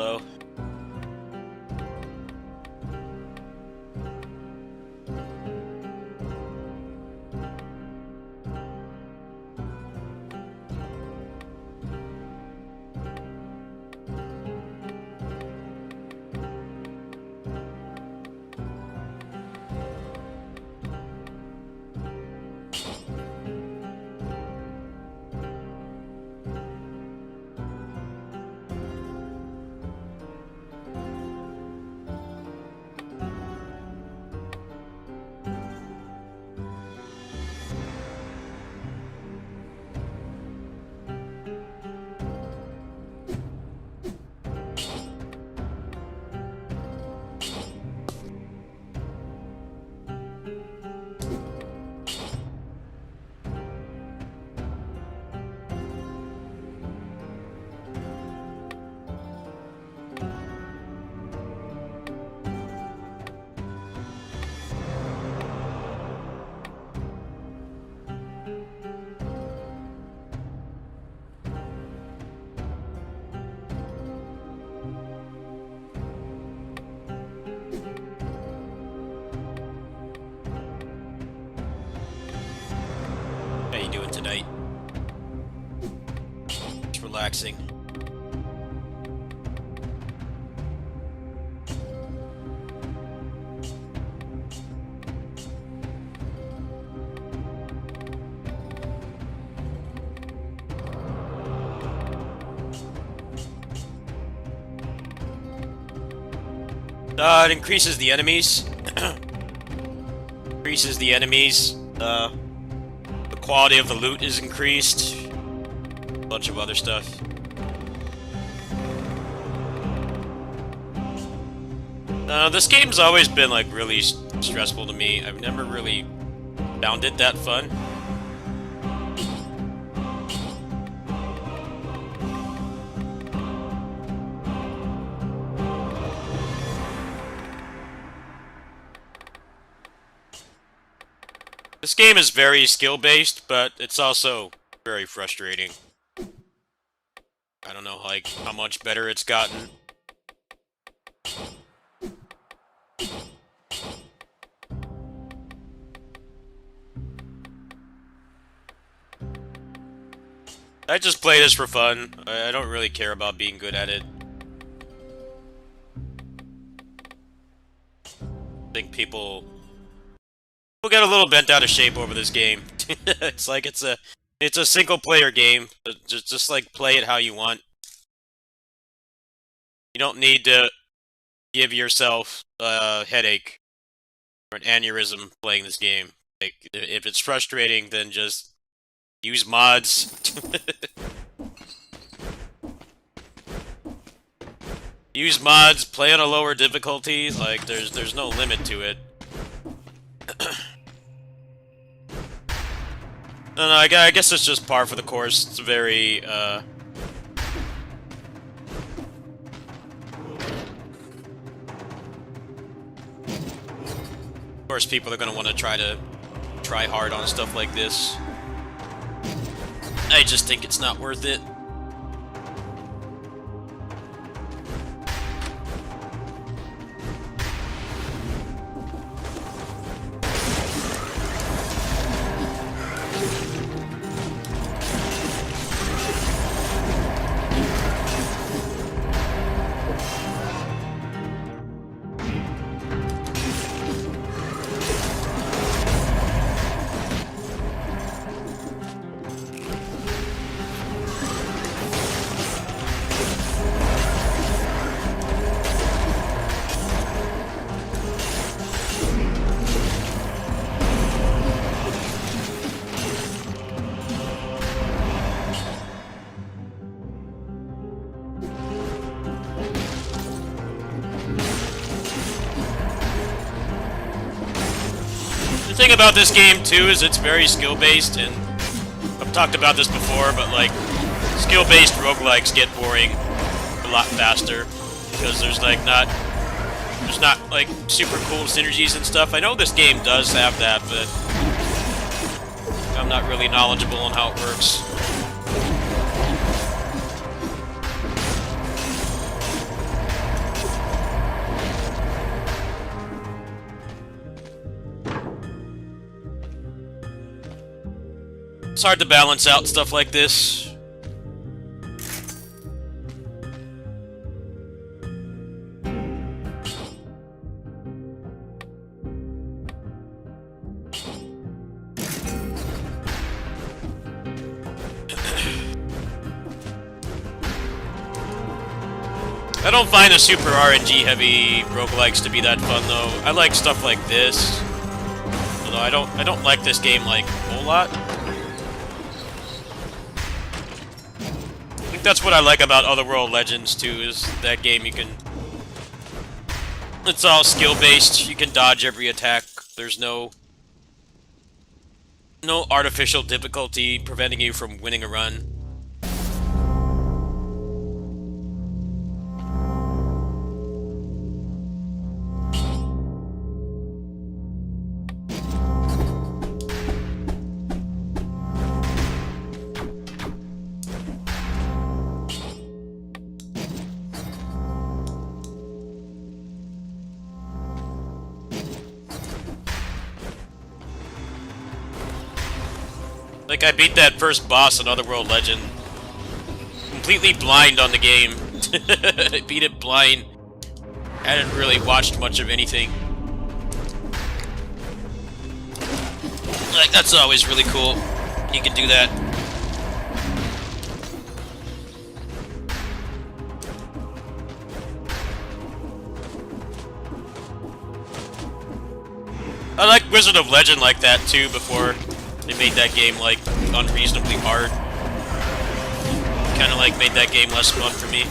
Hello. How you doing tonight? Just relaxing. It increases the enemies. Increases the enemies. The quality of the loot is increased. A bunch of other stuff. This game's always been like really stressful to me. I've never really found it that fun. This game is very skill-based, but it's also very frustrating. I don't know, like, how much better it's gotten. I just play this for fun. I don't really care about being good at it. I think people get a little bent out of shape over this game. It's like it's a single-player game. Just like play it how you want. You don't need to give yourself a headache or an aneurysm playing this game. Like, if it's frustrating, then just use mods. Use mods, play on a lower difficulty. Like, there's no limit to it. No, I guess it's just par for the course. It's very, Of course, people are gonna want to try hard on stuff like this. I just think it's not worth it. The thing about this game, too, is it's very skill-based, and I've talked about this before, but, like, skill-based roguelikes get boring a lot faster, because there's not, like, super cool synergies and stuff. I know this game does have that, but I'm not really knowledgeable on how it works. It's hard to balance out stuff like this. I don't find the super RNG heavy roguelikes to be that fun though. I like stuff like this. Although I don't like this game like a whole lot. I think that's what I like about Otherworld Legends too, is that game you can... It's all skill based, you can dodge every attack. There's no artificial difficulty preventing you from winning a run. Like, I beat that first boss in Otherworld Legend completely blind on the game. I beat it blind. I hadn't really watched much of anything. Like, that's always really cool. You can do that. I like Wizard of Legend like that too before they made that game like unreasonably hard. Kind of like made that game less fun for me.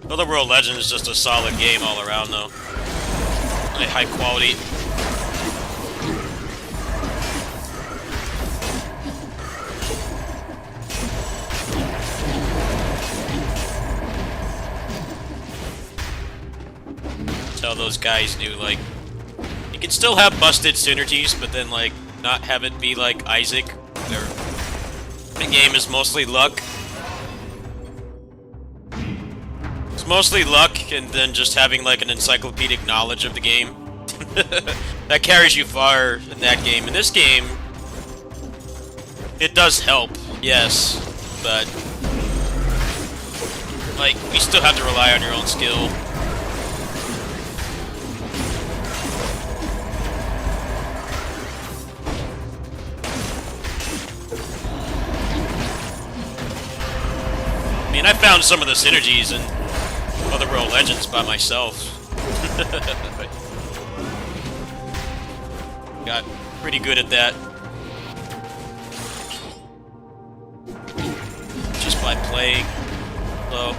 Otherworld Legend is just a solid game all around, though. Really high quality. Tell those guys do, like, you can still have busted synergies, but then, like, not have it be like Isaac, where the game is mostly luck. Mostly luck, and then just having like an encyclopedic knowledge of the game. That carries you far in that game. In this game, it does help, yes, but like, you still have to rely on your own skill. I mean, I found some of the synergies in Otherworld Legends by myself. Got pretty good at that. Just by playing low.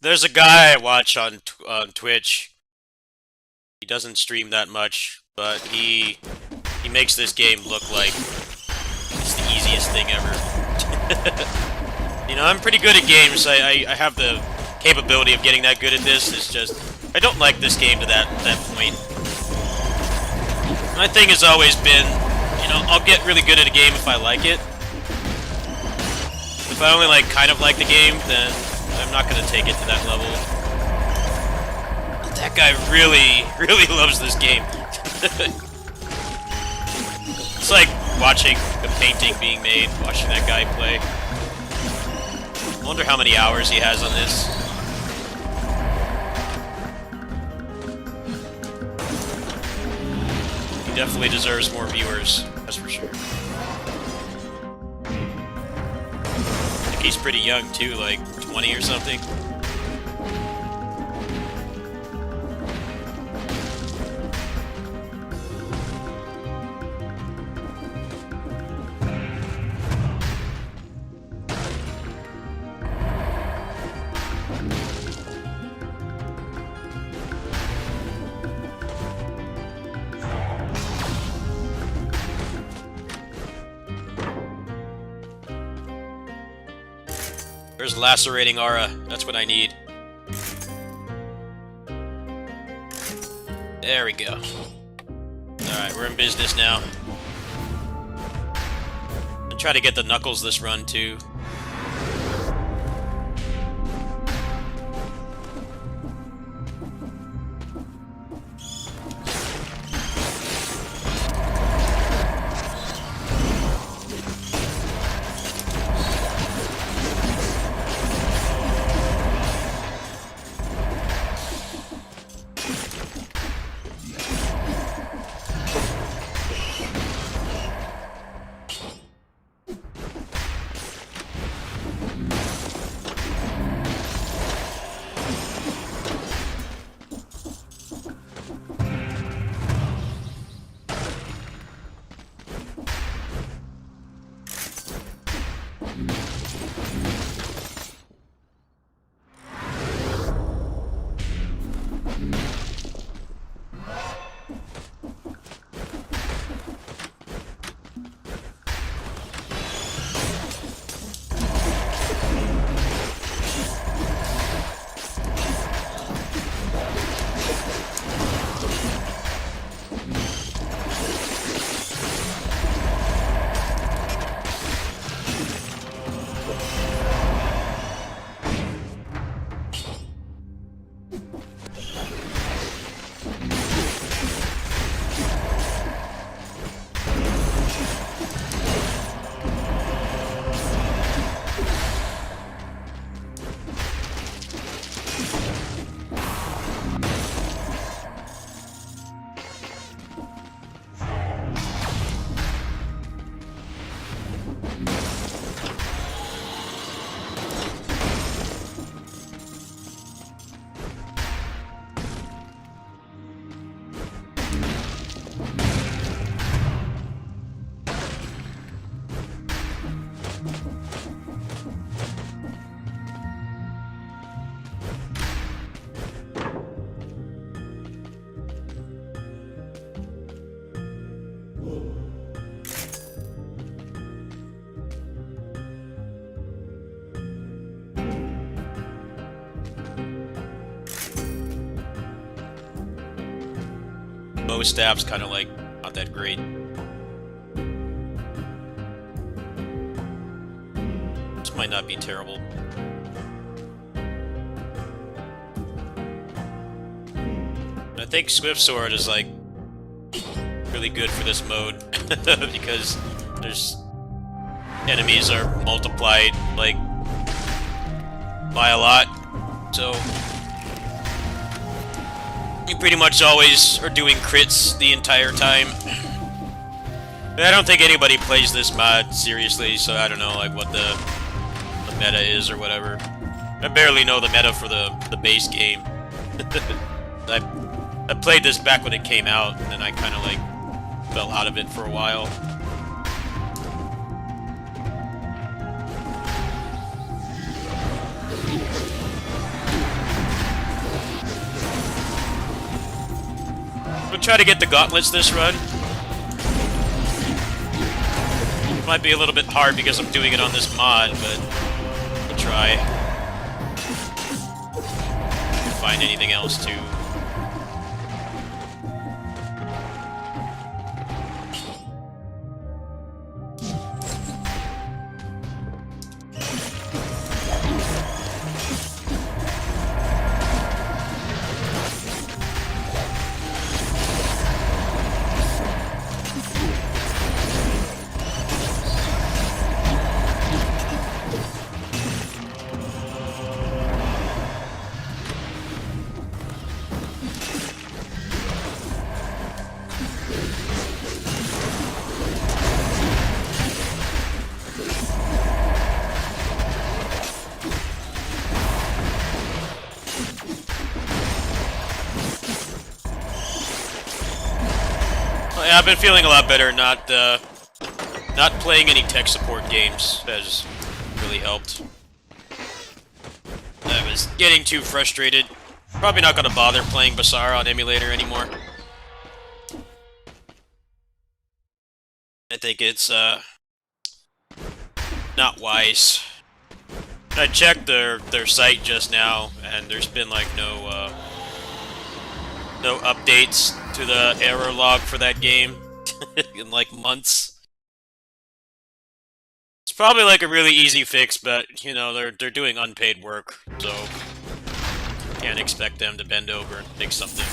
There's a guy I watch on Twitch. He doesn't stream that much, but he makes this game look like it's the easiest thing ever. You know, I'm pretty good at games. I have the capability of getting that good at this. It's just I don't like this game to that point. My thing has always been, you know, I'll get really good at a game if I like it. If I only like kind of like the game, then I'm not gonna take it to that level. But that guy really loves this game. It's like watching a painting being made, watching that guy play. I wonder how many hours he has on this. He definitely deserves more viewers, that's for sure. I think he's pretty young too, like 20 or something. There's lacerating aura. That's what I need. There we go. Alright, we're in business now. I'll try to get the knuckles this run, too. Bow staff's kind of like not that great. This might not be terrible. I think Swift Sword is like really good for this mode because there's enemies are multiplied like by a lot, so you pretty much always are doing crits the entire time. I don't think anybody plays this mod seriously, so I don't know like what the meta is or whatever. I barely know the meta for the base game. I played this back when it came out, and then I kind of like fell out of it for a while. We'll try to get the gauntlets this run. Might be a little bit hard because I'm doing it on this mod, but we'll try. Find anything else too. Yeah, I've been feeling a lot better. Not playing any tech support games has really helped. I was getting too frustrated. Probably not going to bother playing Basara on emulator anymore. I think it's not wise. I checked their site just now, and there's been like no updates to the error log for that game in like months. It's probably like a really easy fix, but you know they're doing unpaid work, so can't expect them to bend over and fix something.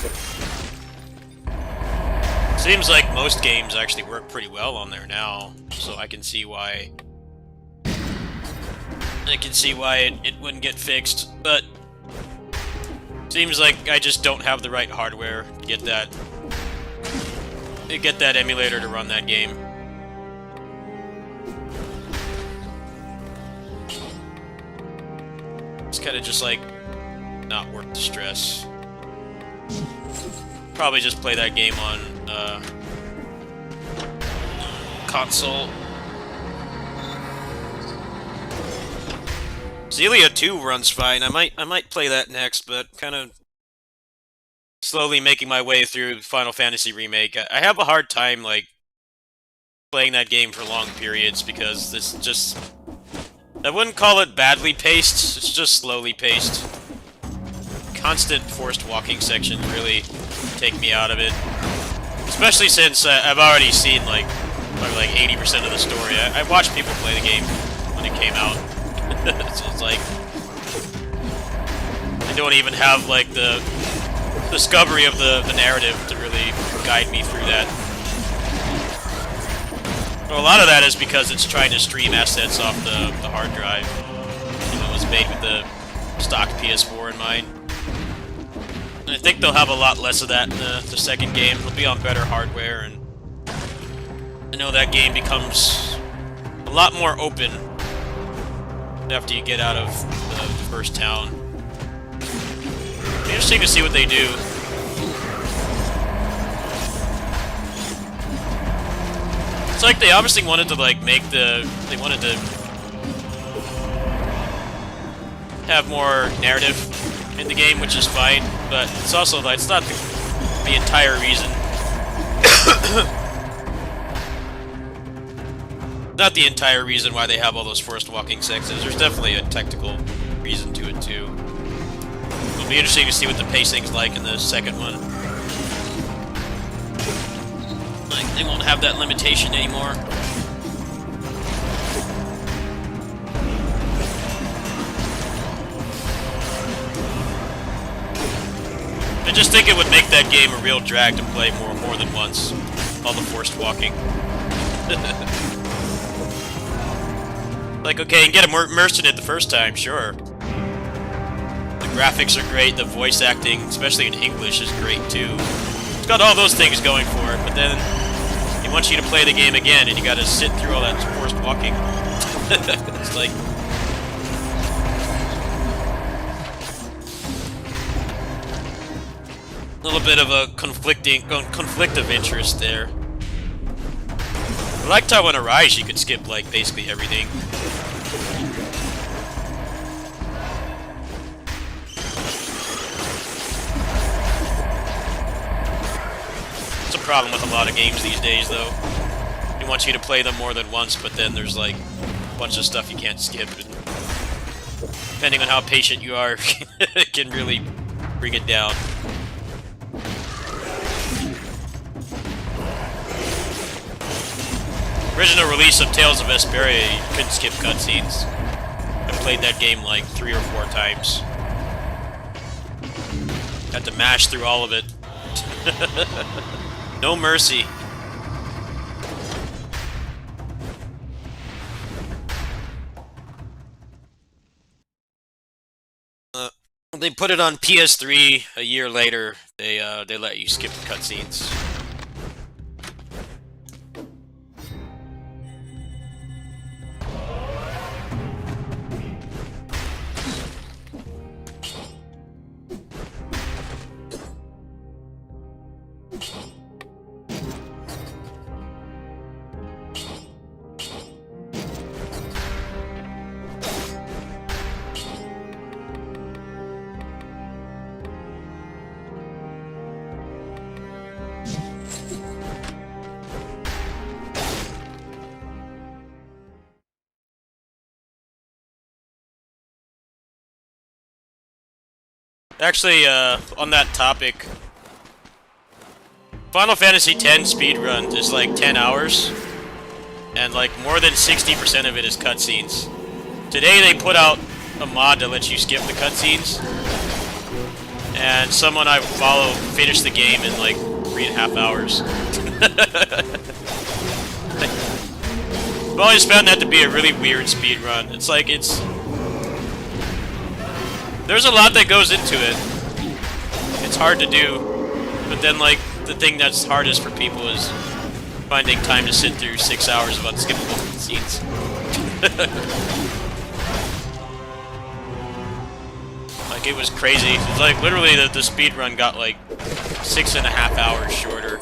Seems like most games actually work pretty well on there now, so I can see why. It wouldn't get fixed, but seems like I just don't have the right hardware to get that emulator to run that game. It's kind of just like not worth the stress. Probably just play that game on console. Xillia 2 runs fine. I might play that next, but kind of slowly making my way through Final Fantasy Remake. I have a hard time like playing that game for long periods because it's just, I wouldn't call it badly paced, it's just slowly paced. Constant forced walking sections really take me out of it. Especially since I've already seen like probably like 80% of the story. I watched people play the game when it came out. So it's like I don't even have like the discovery of the narrative to really guide me through that. Well, a lot of that is because it's trying to stream assets off the hard drive. You know, it was made with the stock PS4 in mind. And I think they'll have a lot less of that in the second game. It'll be on better hardware, and I know that game becomes a lot more open after you get out of the first town. Interesting to see what they do. It's like they obviously wanted to like make they wanted to have more narrative in the game, which is fine, but it's also like it's not the entire reason. Not the entire reason why they have all those forced walking sections. There's definitely a technical reason to it too. It'll be interesting to see what the pacing's like in the second one. Like, they won't have that limitation anymore. I just think it would make that game a real drag to play more than once. All the forced walking. Like, okay, and get immersed in it the first time, sure. The graphics are great, the voice acting, especially in English, is great too. It's got all those things going for it, but then he wants you to play the game again, and you gotta sit through all that forced walking. It's like... a little bit of a conflict of interest there. I liked how in Arise you could skip, like, basically everything. problem with a lot of games these days, though. It wants you to play them more than once, but then there's like a bunch of stuff you can't skip. And depending on how patient you are, it can really bring it down. Original release of Tales of Vesperia, you couldn't skip cutscenes. I played that game like 3 or 4 times. Had to mash through all of it. No mercy. They put it on PS3 a year later. They let you skip the cutscenes. Actually, on that topic, Final Fantasy X speedrun is like 10 hours, and like more than 60% of it is cutscenes. Today they put out a mod that lets you skip the cutscenes, and someone I follow finished the game in like 3.5 hours. I've always found that to be a really weird speedrun. It's like, there's a lot that goes into it. It's hard to do, but then like the thing that's hardest for people is finding time to sit through 6 hours of unskippable scenes. Like, it was crazy. It's like literally the speed run got like 6.5 hours shorter.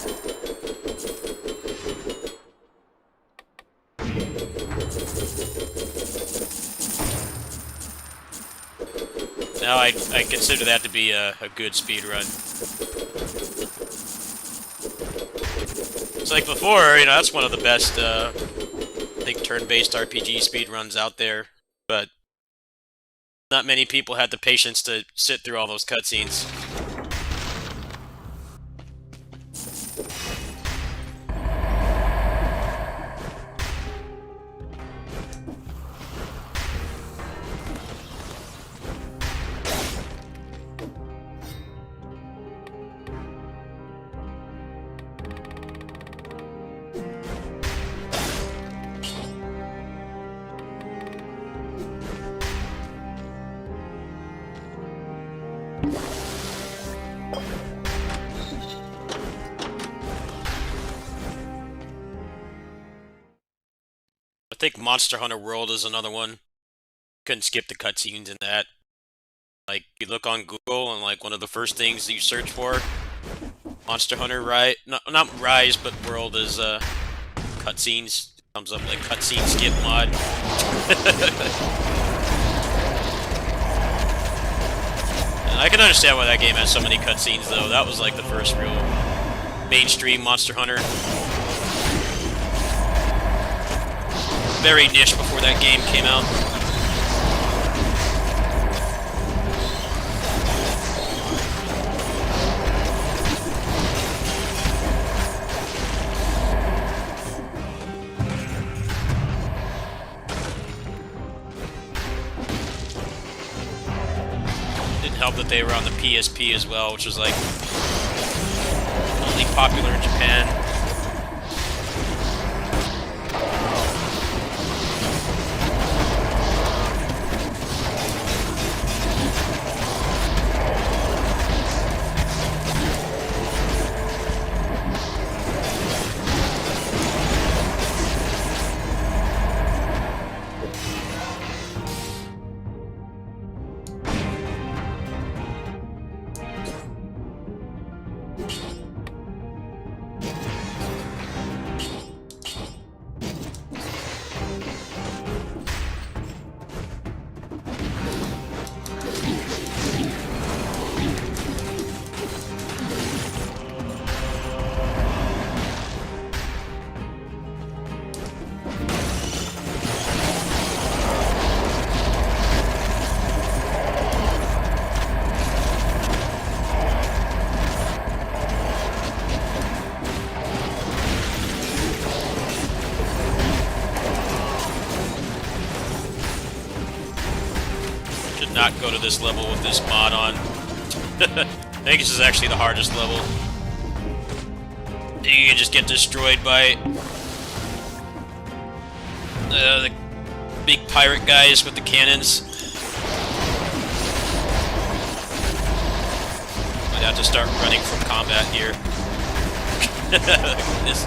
Now I consider that to be a good speed run. It's like before, you know, that's one of the best, I think, turn-based RPG speed runs out there, but not many people had the patience to sit through all those cutscenes. I think Monster Hunter World is another one. Couldn't skip the cutscenes in that. Like, you look on Google and like one of the first things that you search for, Monster Hunter not Rise, but World is cutscenes. It comes up like cutscene skip mod. And I can understand why that game has so many cutscenes though. That was like the first real mainstream Monster Hunter. Very niche before that game came out. Didn't help that they were on the PSP as well, which was like only popular in Japan. not go to this level with this mod on. I think this is actually the hardest level. You can just get destroyed by the big pirate guys with the cannons. Might have to start running from combat here. This.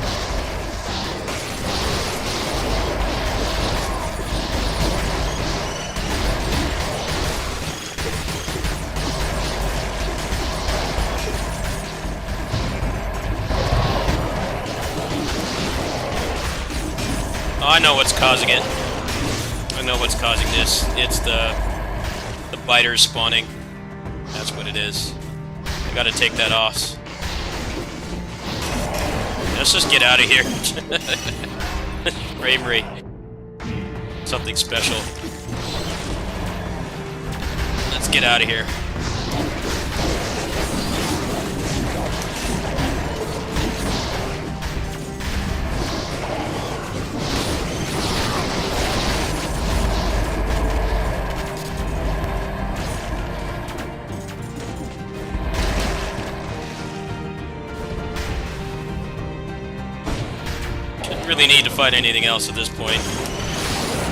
Oh, I know what's causing it. I know what's causing this. It's the biters spawning. That's what it is. I gotta take that off. Let's just get out of here. Frame rate. Something special. Let's get out of here. Really need to fight anything else at this point.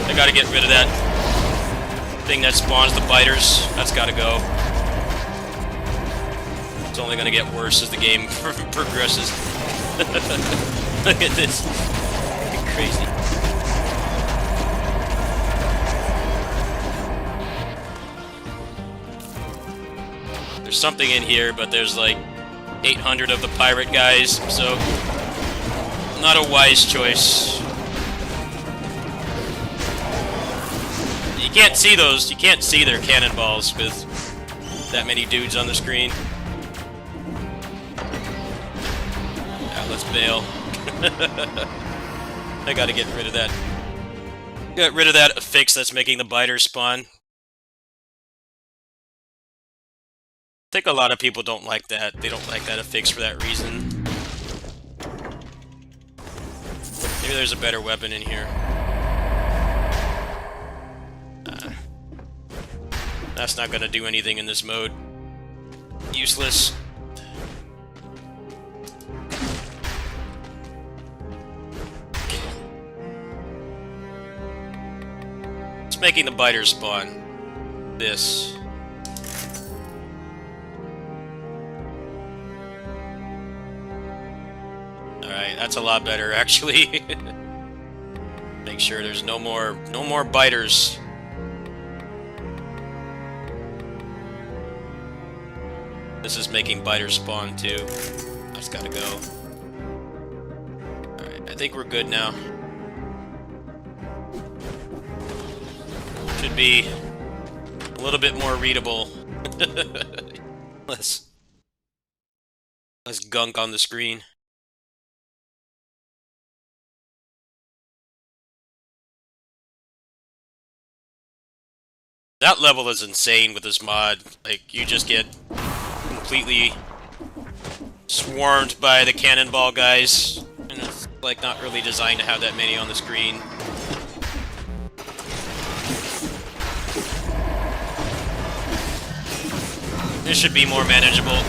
I gotta get rid of that thing that spawns the biters. That's gotta go. It's only gonna get worse as the game progresses. Look at this. Crazy. There's something in here, but there's like 800 of the pirate guys, so not a wise choice. You can't see those. You can't see their cannonballs with that many dudes on the screen. Yeah, let's bail. I gotta get rid of that. Get rid of that affix that's making the biters spawn. I think a lot of people don't like that. They don't like that affix for that reason. Maybe there's a better weapon in here. That's not gonna do anything in this mode. Useless. It's making the biters spawn. This. Alright, that's a lot better, actually. Make sure there's no more biters. This is making biters spawn, too. That's gotta go. Alright, I think we're good now. Should be a little bit more readable. Less gunk on the screen. That level is insane with this mod. Like, you just get completely swarmed by the cannonball guys. And it's, like, not really designed to have that many on the screen. This should be more manageable.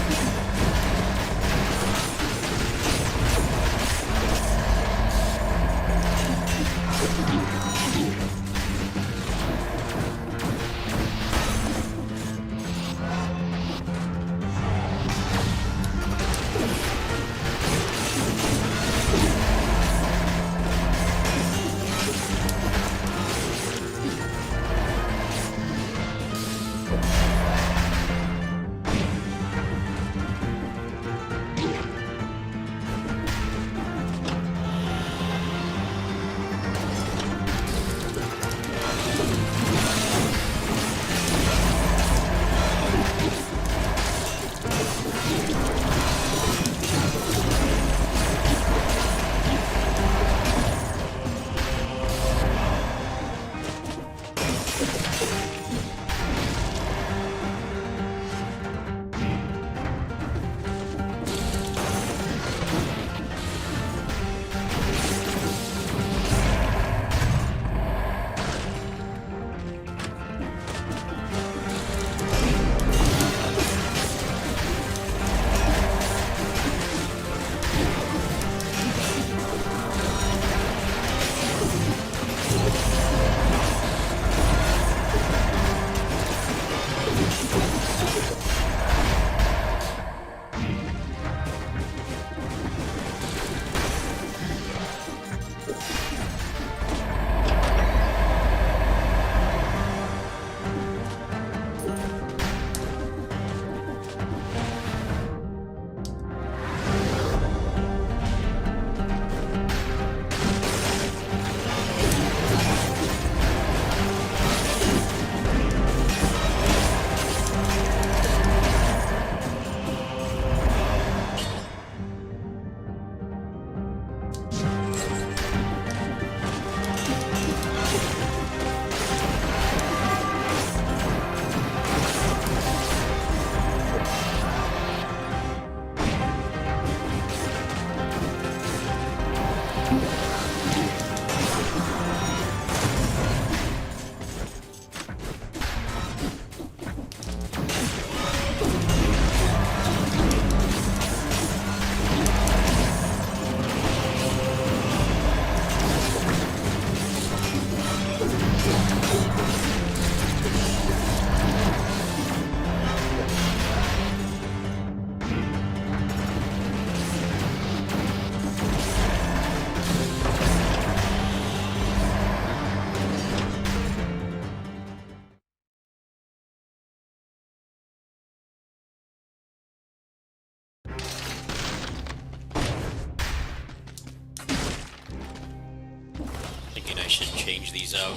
Thinking I should change these out.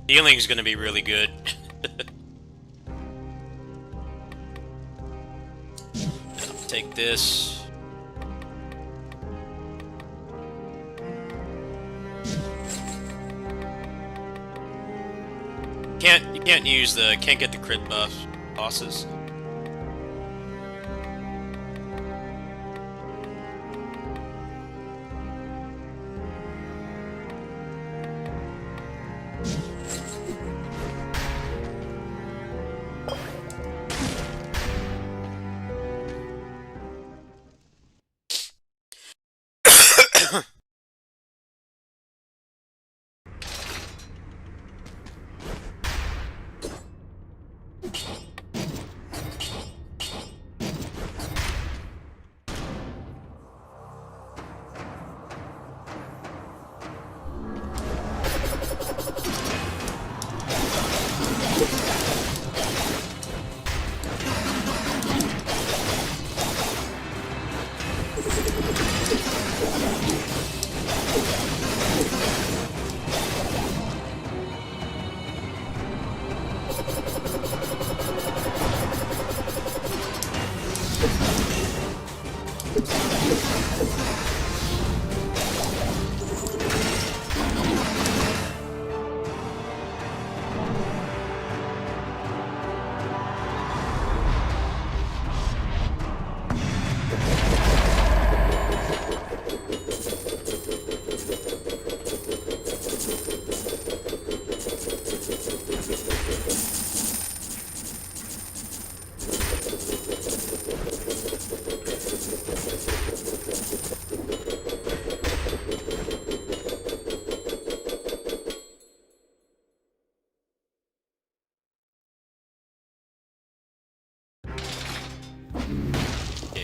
Healing's gonna be really good. Take this. You can't get the crit buff bosses.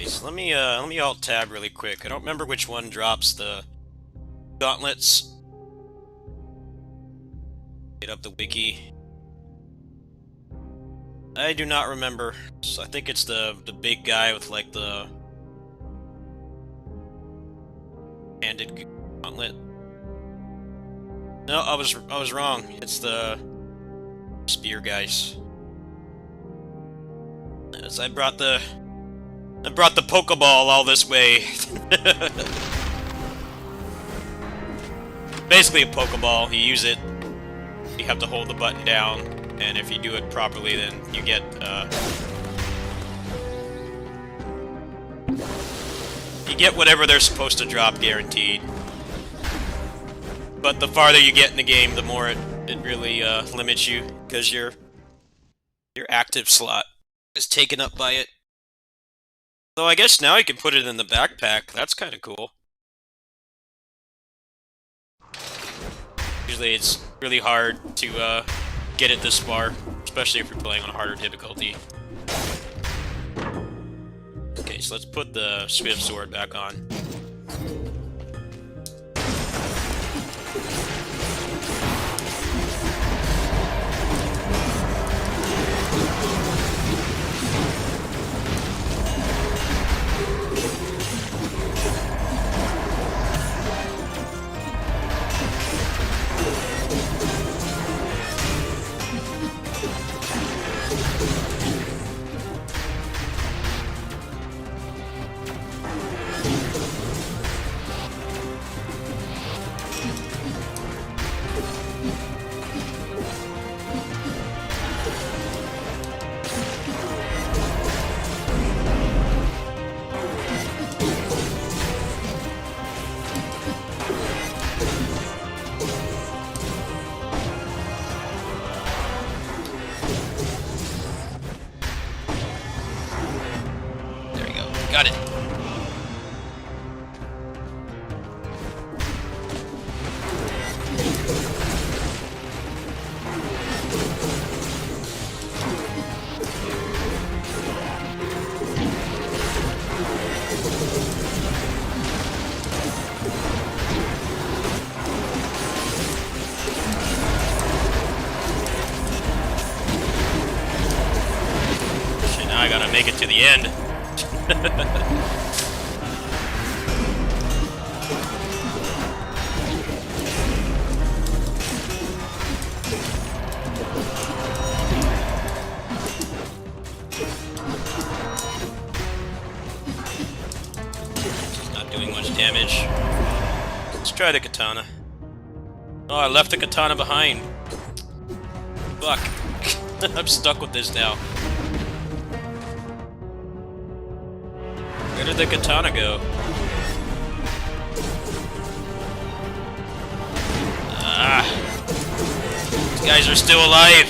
So let me alt tab really quick. I don't remember which one drops the gauntlets. Get up the wiki. I do not remember. So I think it's the big guy with like the handed gauntlet. No, I was wrong. It's the spear guys. As I brought the Pokeball all this way. Basically a Pokeball. You use it, you have to hold the button down, and if you do it properly, then you get whatever they're supposed to drop, guaranteed. But the farther you get in the game, the more it really limits you, because your active slot is taken up by it. Though I guess now you can put it in the backpack. That's kind of cool. Usually it's really hard to get it this far, especially if you're playing on a harder difficulty. Okay, so let's put the Swift Sword back on. to the end. It's not doing much damage. Let's try the katana. Oh, I left the katana behind. Fuck. I'm stuck with this now. Where did the katana go? Ah. These guys are still alive.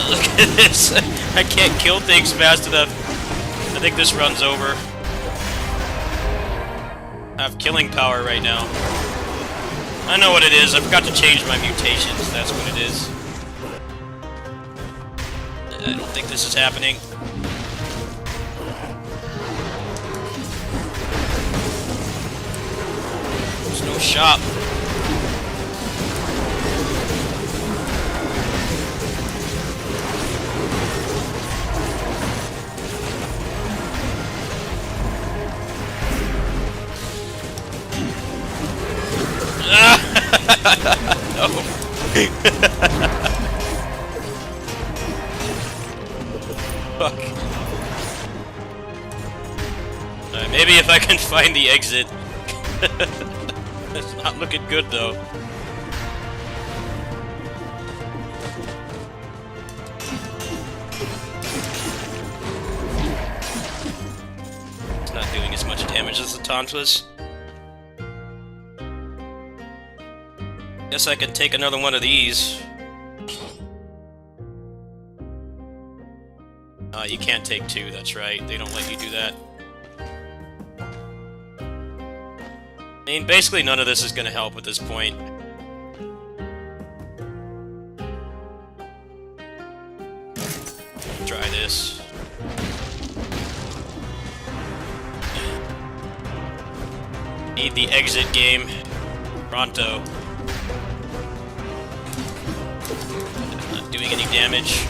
Look at this. I can't kill things fast enough. I think this run's over. I have killing power right now. I know what it is. I forgot to change my mutations. That's what it is. I don't think this is happening. There's no shop. No. Fuck. Maybe if I can find the exit. It's not looking good though. It's not doing as much damage as the Tantas. Guess I can take another one of these. You can't take two, that's right. They don't let you do that. I mean, basically none of this is gonna help at this point. Try this. Need the exit game. Pronto. Not doing any damage.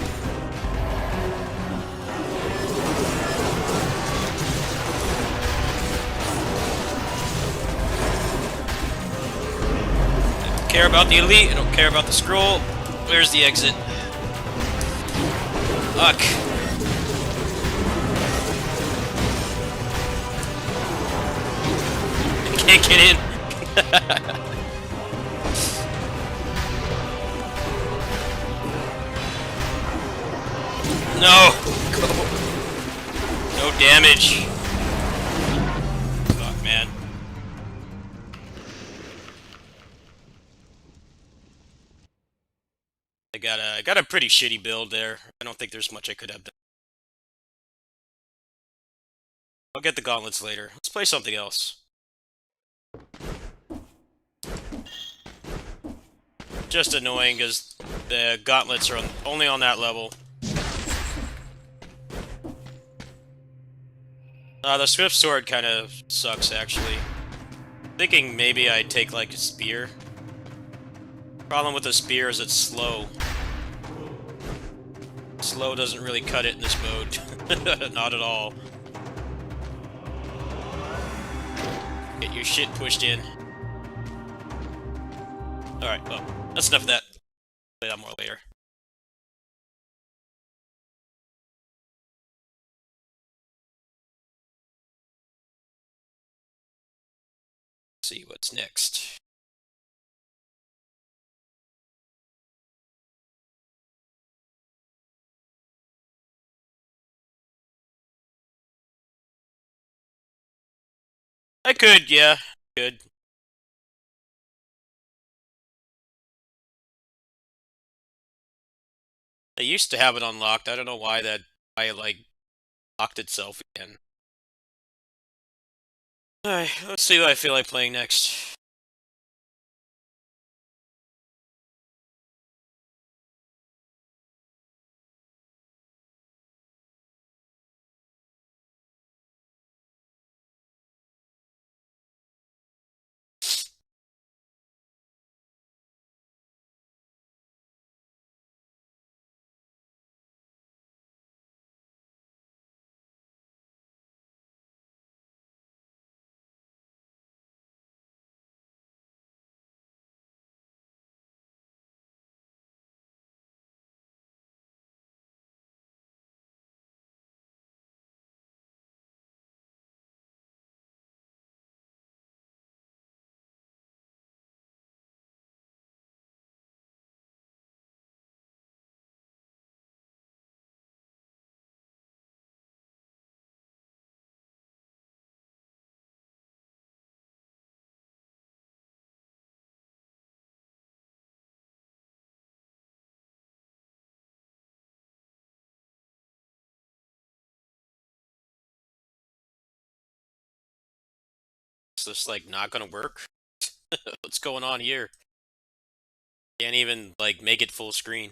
I don't care about the elite, I don't care about the scroll. Where's the exit? Fuck. I can't get in. No! Go. No damage. Fuck, man. I got a pretty shitty build there. I don't think there's much I could have done. I'll get the gauntlets later. Let's play something else. Just annoying because the gauntlets are only on that level. The Swift Sword kind of sucks, actually. Thinking maybe I'd take, like, a spear. Problem with the spear is it's slow. Slow doesn't really cut it in this mode. Not at all. Get your shit pushed in. Alright, well, that's enough of that. Play that more later. See what's next. I could, yeah. Could. I used to have it unlocked. I don't know why it, like, locked itself again. Alright, let's see what I feel like playing next. It's just like not gonna work. What's going on here? Can't even like make it full screen.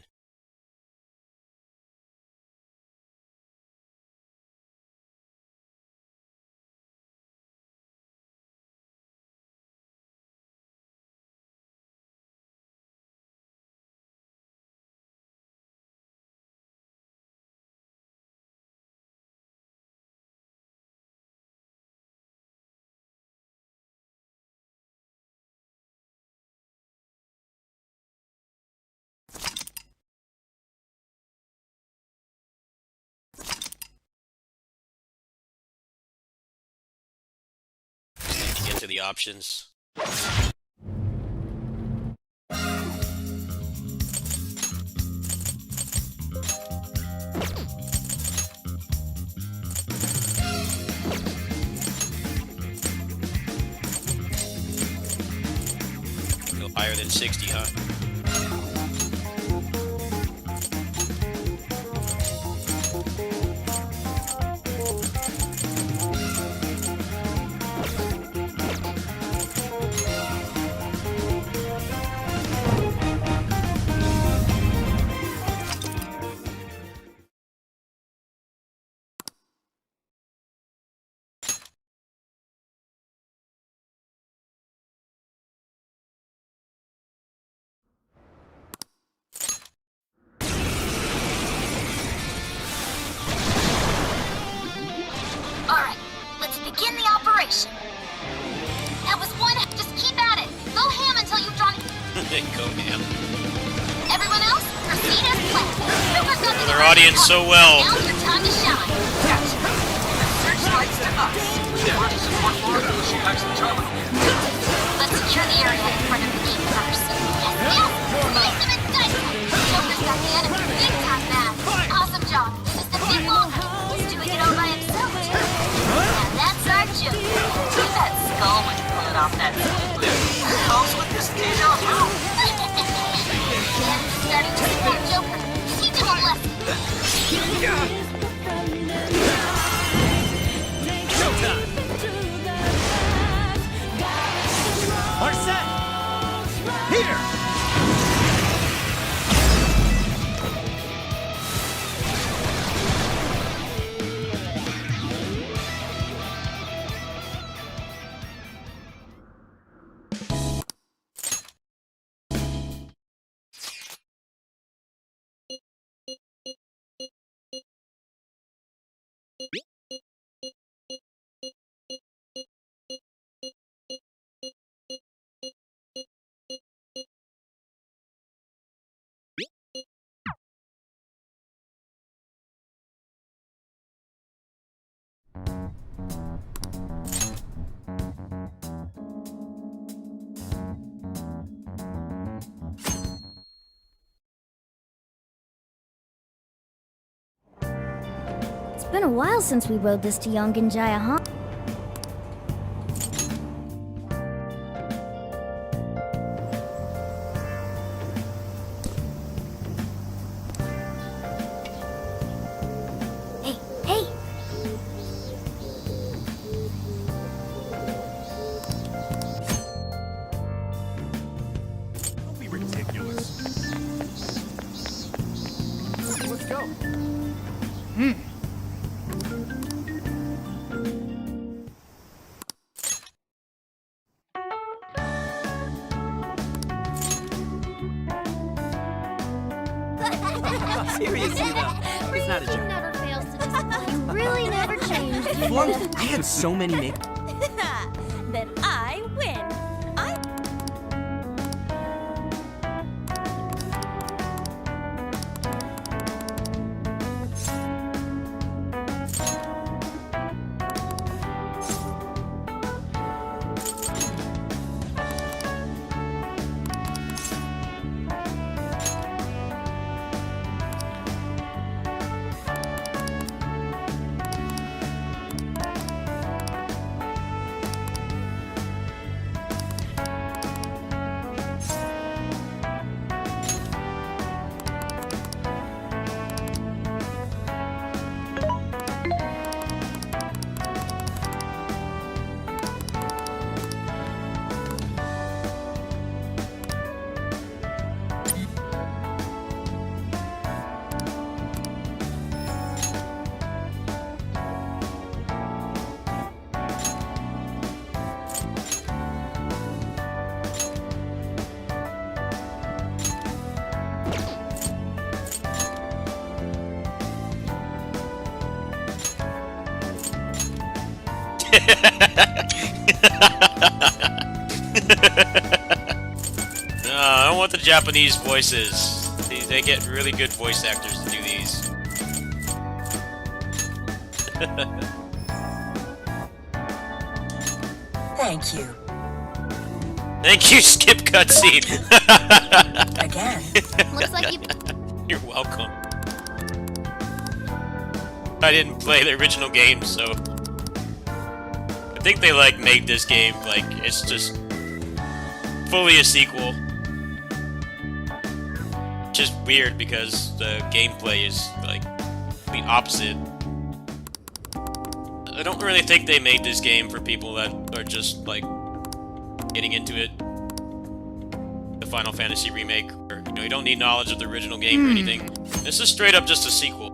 To get to the options. Go higher than 60, huh? Alright, let's begin the operation. That was one. Just keep at it. Go ham until you've drawn. Go ham. Everyone else, proceed as planned. Super's got Their audience so well. Now's your time to shine. Yes. Searchlights to us. We're to support more of the exit terminal. Let's secure the area in front of the gate first. Yes, yes! Slice them and dice them! Joker's got the enemy big time mad. Awesome job. Just a bit longer. He's doing it all by himself, too. And that's our Joker. See that skull when you're pulling off that Helps with this deja vu. And starting to support Joker. Teach him a lesson. Showtime. Our set. Here. It's been a while since we rode this to Yongenjaya, huh? Hey, hey! Don't be ridiculous. Let's go. Seriously though, it's not a joke. Never fails to disappoint. You really never change, do you? Flunk, I had so many Then I win. No, I don't want the Japanese voices. They get really good voice actors to do these. Thank you. Thank you, skip cutscene. Again. Looks like you... You're welcome. I didn't play the original game, so I think they like made this game like it's just fully a sequel. Just weird because the gameplay is like the opposite. I don't really think they made this game for people that are just like getting into it. The Final Fantasy remake, or you know, you don't need knowledge of the original game or anything. This is straight up just a sequel.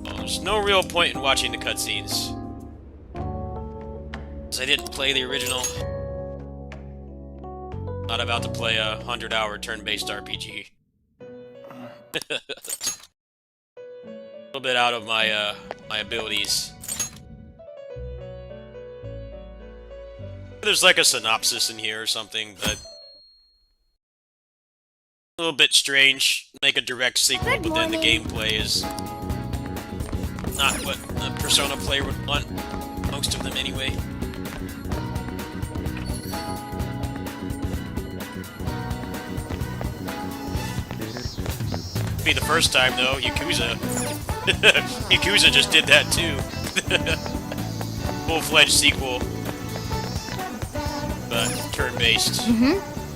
Well, there's no real point in watching the cutscenes, because I didn't play the original. Not about to play a 100-hour turn-based RPG. A little bit out of my my abilities. There's like a synopsis in here or something, but a little bit strange. Make a direct sequel, but then the gameplay is not what the Persona player would want. Most of them, anyway. Be the first time though. Yakuza. Yakuza just did that too. Full-fledged sequel, but turn-based.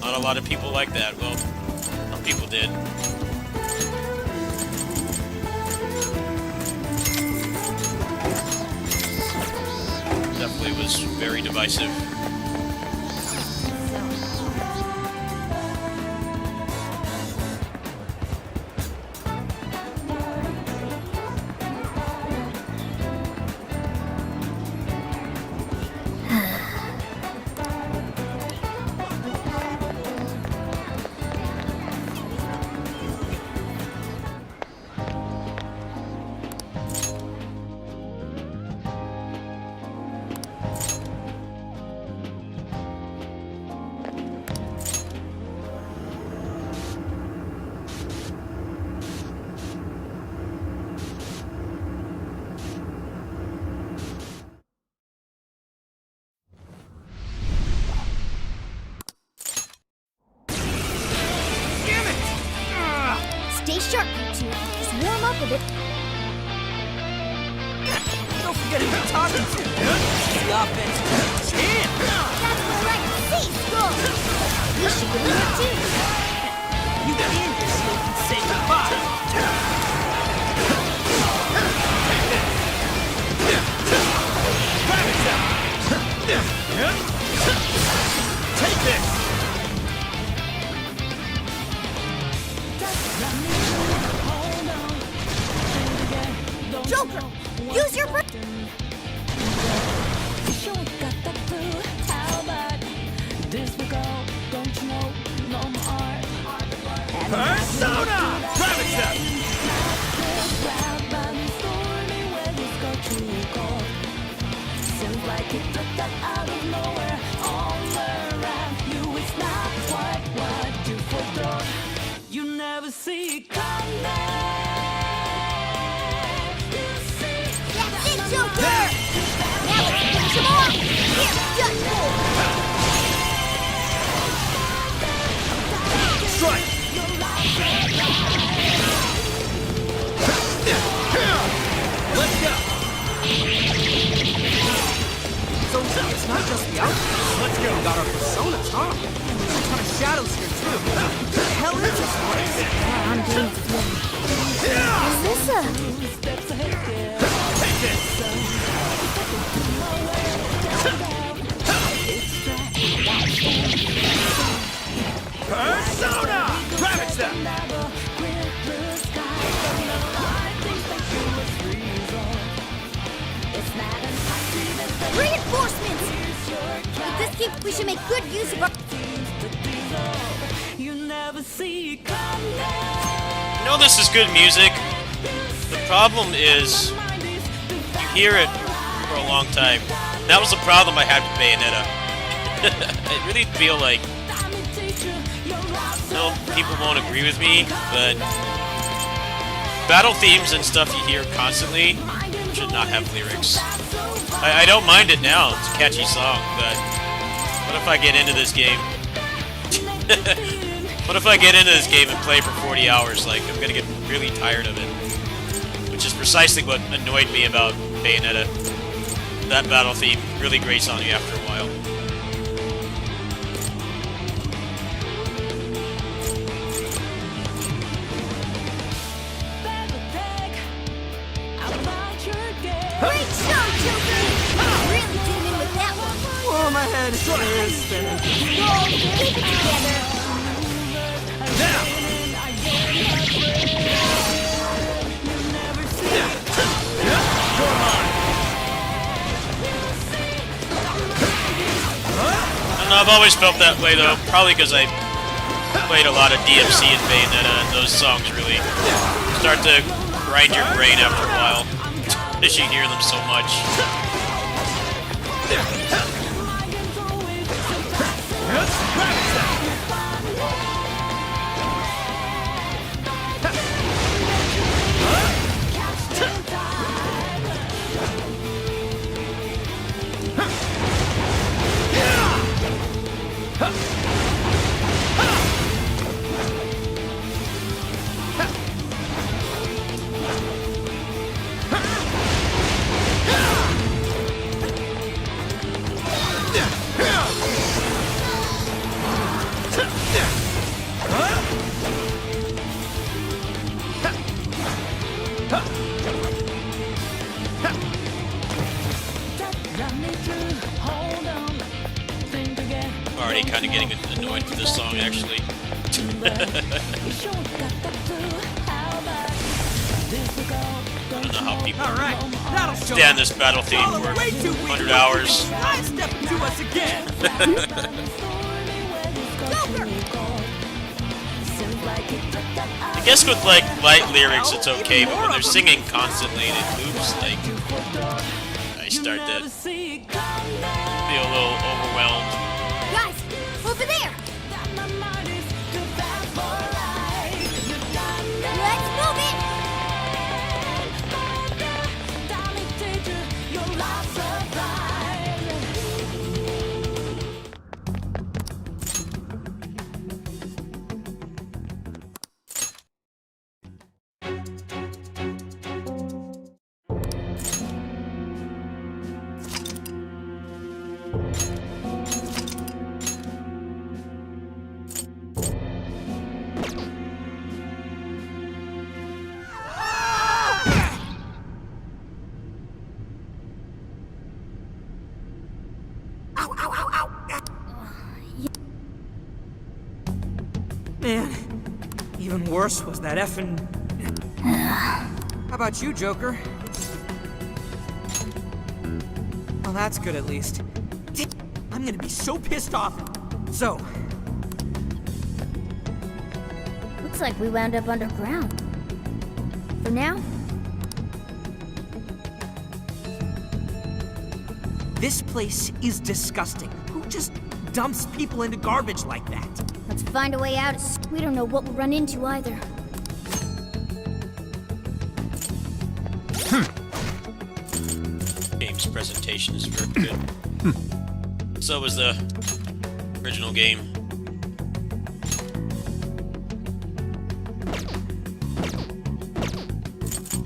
Not a lot of people like that. Well, some people did. Definitely was very divisive. Stay sharp, you two. Just warm up a bit. Don't forget who you're talking to. The offense champ. That's the right seat, go! You should get in there too. You can just so you can say goodbye. Take this. Joker, use your brain. Persona! Gravity! You never see coming. That's it, Joker! Now let's finish him off! Here's Dutch Strike! Let's go! So it's not just the outfits. Let's go. We got our personas, huh? There's a ton of shadows here too. What the hell is this place? I'm doing Is this Take this! Persona! Gravity! reinforcements? With this keep, we should make good use of our... You never see coming. You know this is good music. The problem is, you hear it for a long time. That was the problem I had with Bayonetta. I really feel like, no, people won't agree with me, but battle themes and stuff you hear constantly should not have lyrics. I don't mind it now, it's a catchy song, but what if I get into this game? What if I get into this game and play for 40 hours? Like, I'm gonna get really tired of it. Which is precisely what annoyed me about Bayonetta. That battle theme really grates on you after a while. Great shot, Joker! Really came in with that one. Oh, my head is spinning. Whoa, keep it together. I don't know, I've always felt that way though, probably because I played a lot of DMC and Bayonetta, and those songs really start to grind your brain after a while, as you hear them so much. Already kind of getting annoyed with this song, actually. I don't know how people stand this battle theme for 100 hours. Step to us again. I guess with like light lyrics it's okay, but when they're singing constantly and it loops, like, I start to feel a little overwhelmed. Guys, over there! Let's move it! Man, even worse was that effing... How about you, Joker? Well, that's good at least. I'm gonna be so pissed off. So... Looks like we wound up underground. For now, this place is disgusting. Who just dumps people into garbage like that? let's find a way out. We don't know what we'll run into either. Game's presentation is very good. So was the original game.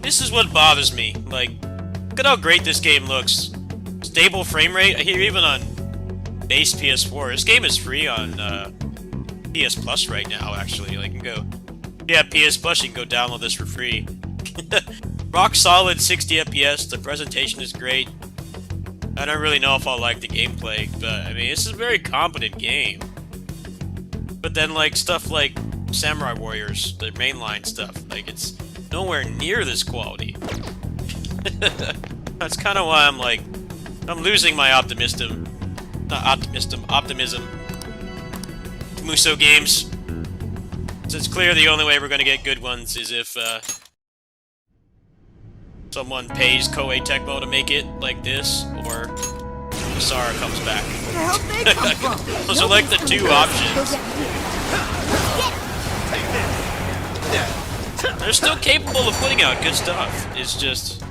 This is what bothers me. Like, look at how great this game looks. Stable frame rate. I hear even on base PS4. This game is free on PS Plus right now. Actually, like, you can go. Yeah, PS Plus. You can go download this for free. Rock solid 60 FPS. The presentation is great. I don't really know if I'll like the gameplay, but I mean, this is a very competent game. But then, like, stuff like Samurai Warriors, the mainline stuff, like, it's nowhere near this quality. That's kind of why I'm like, I'm losing my optimism. Musou games. So it's clear the only way we're gonna get good ones is if someone pays Koei Tecmo to make it like this, or Sarah comes back. Where the hell they come from? Those are like the two options. They're still capable of putting out good stuff. It's just,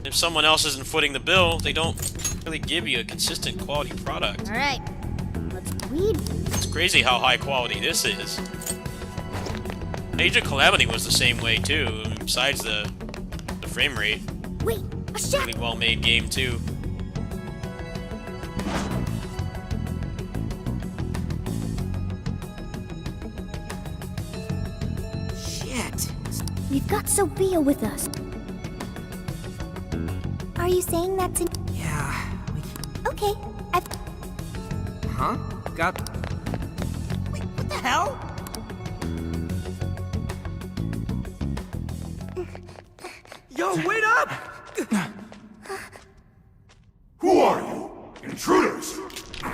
if someone else isn't footing the bill, they don't really give you a consistent quality product. Alright. Let's read. It's crazy how high quality this is. Age of Calamity was the same way too, besides the frame rate. Wait, a shadow! Really well made game too. Shit. We've got Sophia with us. Are you saying that's Yeah. Okay, I've... Huh? Got... Wait, what the hell? Yo, wait up! Who are you? Intruders! I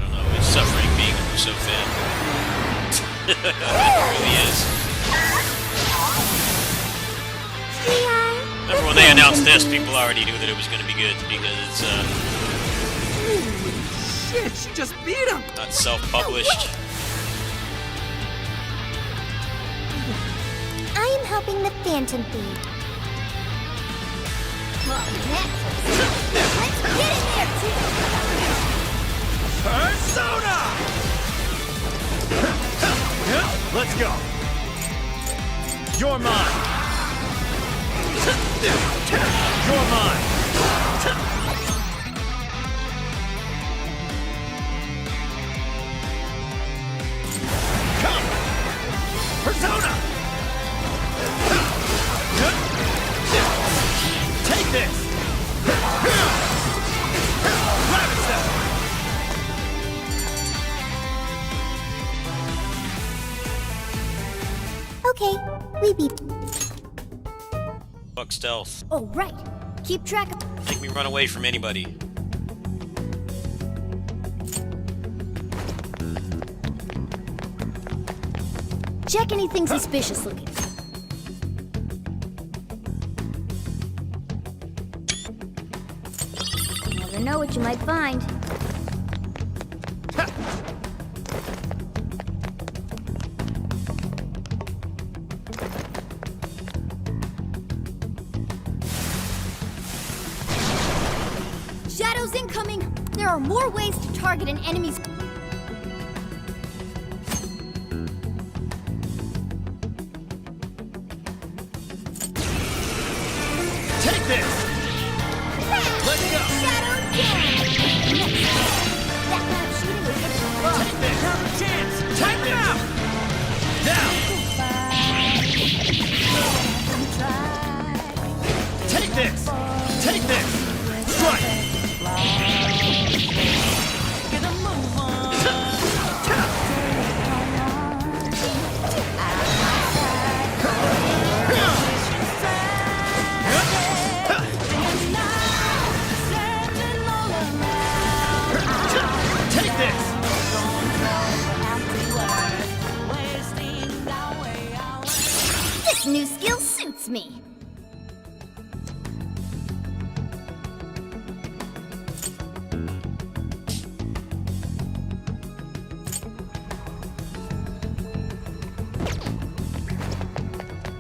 don't know, it's suffering being a Musou fan. It really is. Remember when they announced this, people already knew that it was going to be good because it's Shit, she just beat him! not self-published. I am helping the Phantom Thief. Well, next. Let's get in there, too! Persona! Let's go. You're mine. You're mine. Come. Persona. Take this. Rabbit step. Okay, we beat... Fuck stealth. Oh, right. Keep track of... Make me run away from anybody. Check anything suspicious looking. Never know what you might find. Shadows incoming! There are more ways to target an enemy's... Take this. Let's go. Shadow down! That kind of shooting will get you wrong. Take this. Have a chance. Take them out. Now. Take this. Take this. Strike. Get a move on. Take this. This new skill suits me.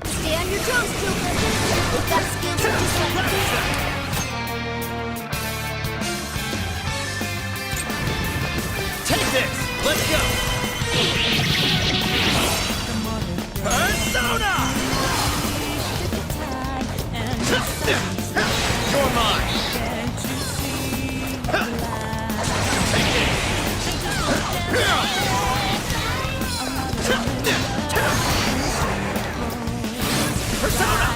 Stay on your toes, Joker. We've got skills just like this. Take this. Let's go. Persona. You're mine. Take it. Persona.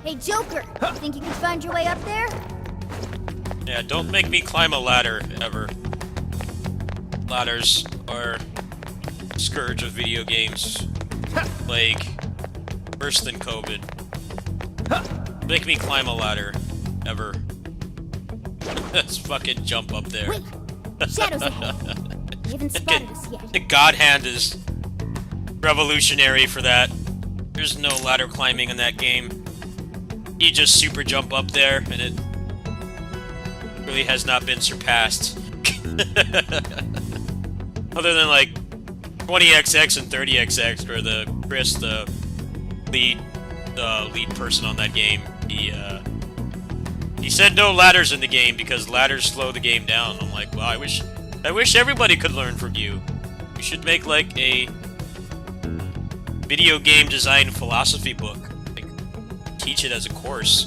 Hey, Joker. You think you can find your way up there? Yeah, don't make me climb a ladder, ever. Ladders are a scourge of video games. Like, Worse than COVID. Make me climb a ladder. Ever. Let's fucking jump up there. Wait! Shadows ahead. You haven't spotted us yet. The God Hand is revolutionary for that. There's no ladder climbing in that game. You just super jump up there, and it really has not been surpassed. Other than like 20XX and 30XX, where the Chris, the lead person on that game, he said no ladders in the game because ladders slow the game down. I'm like, well, I wish everybody could learn from you. You should make like a video game design philosophy book. Like, teach it as a course.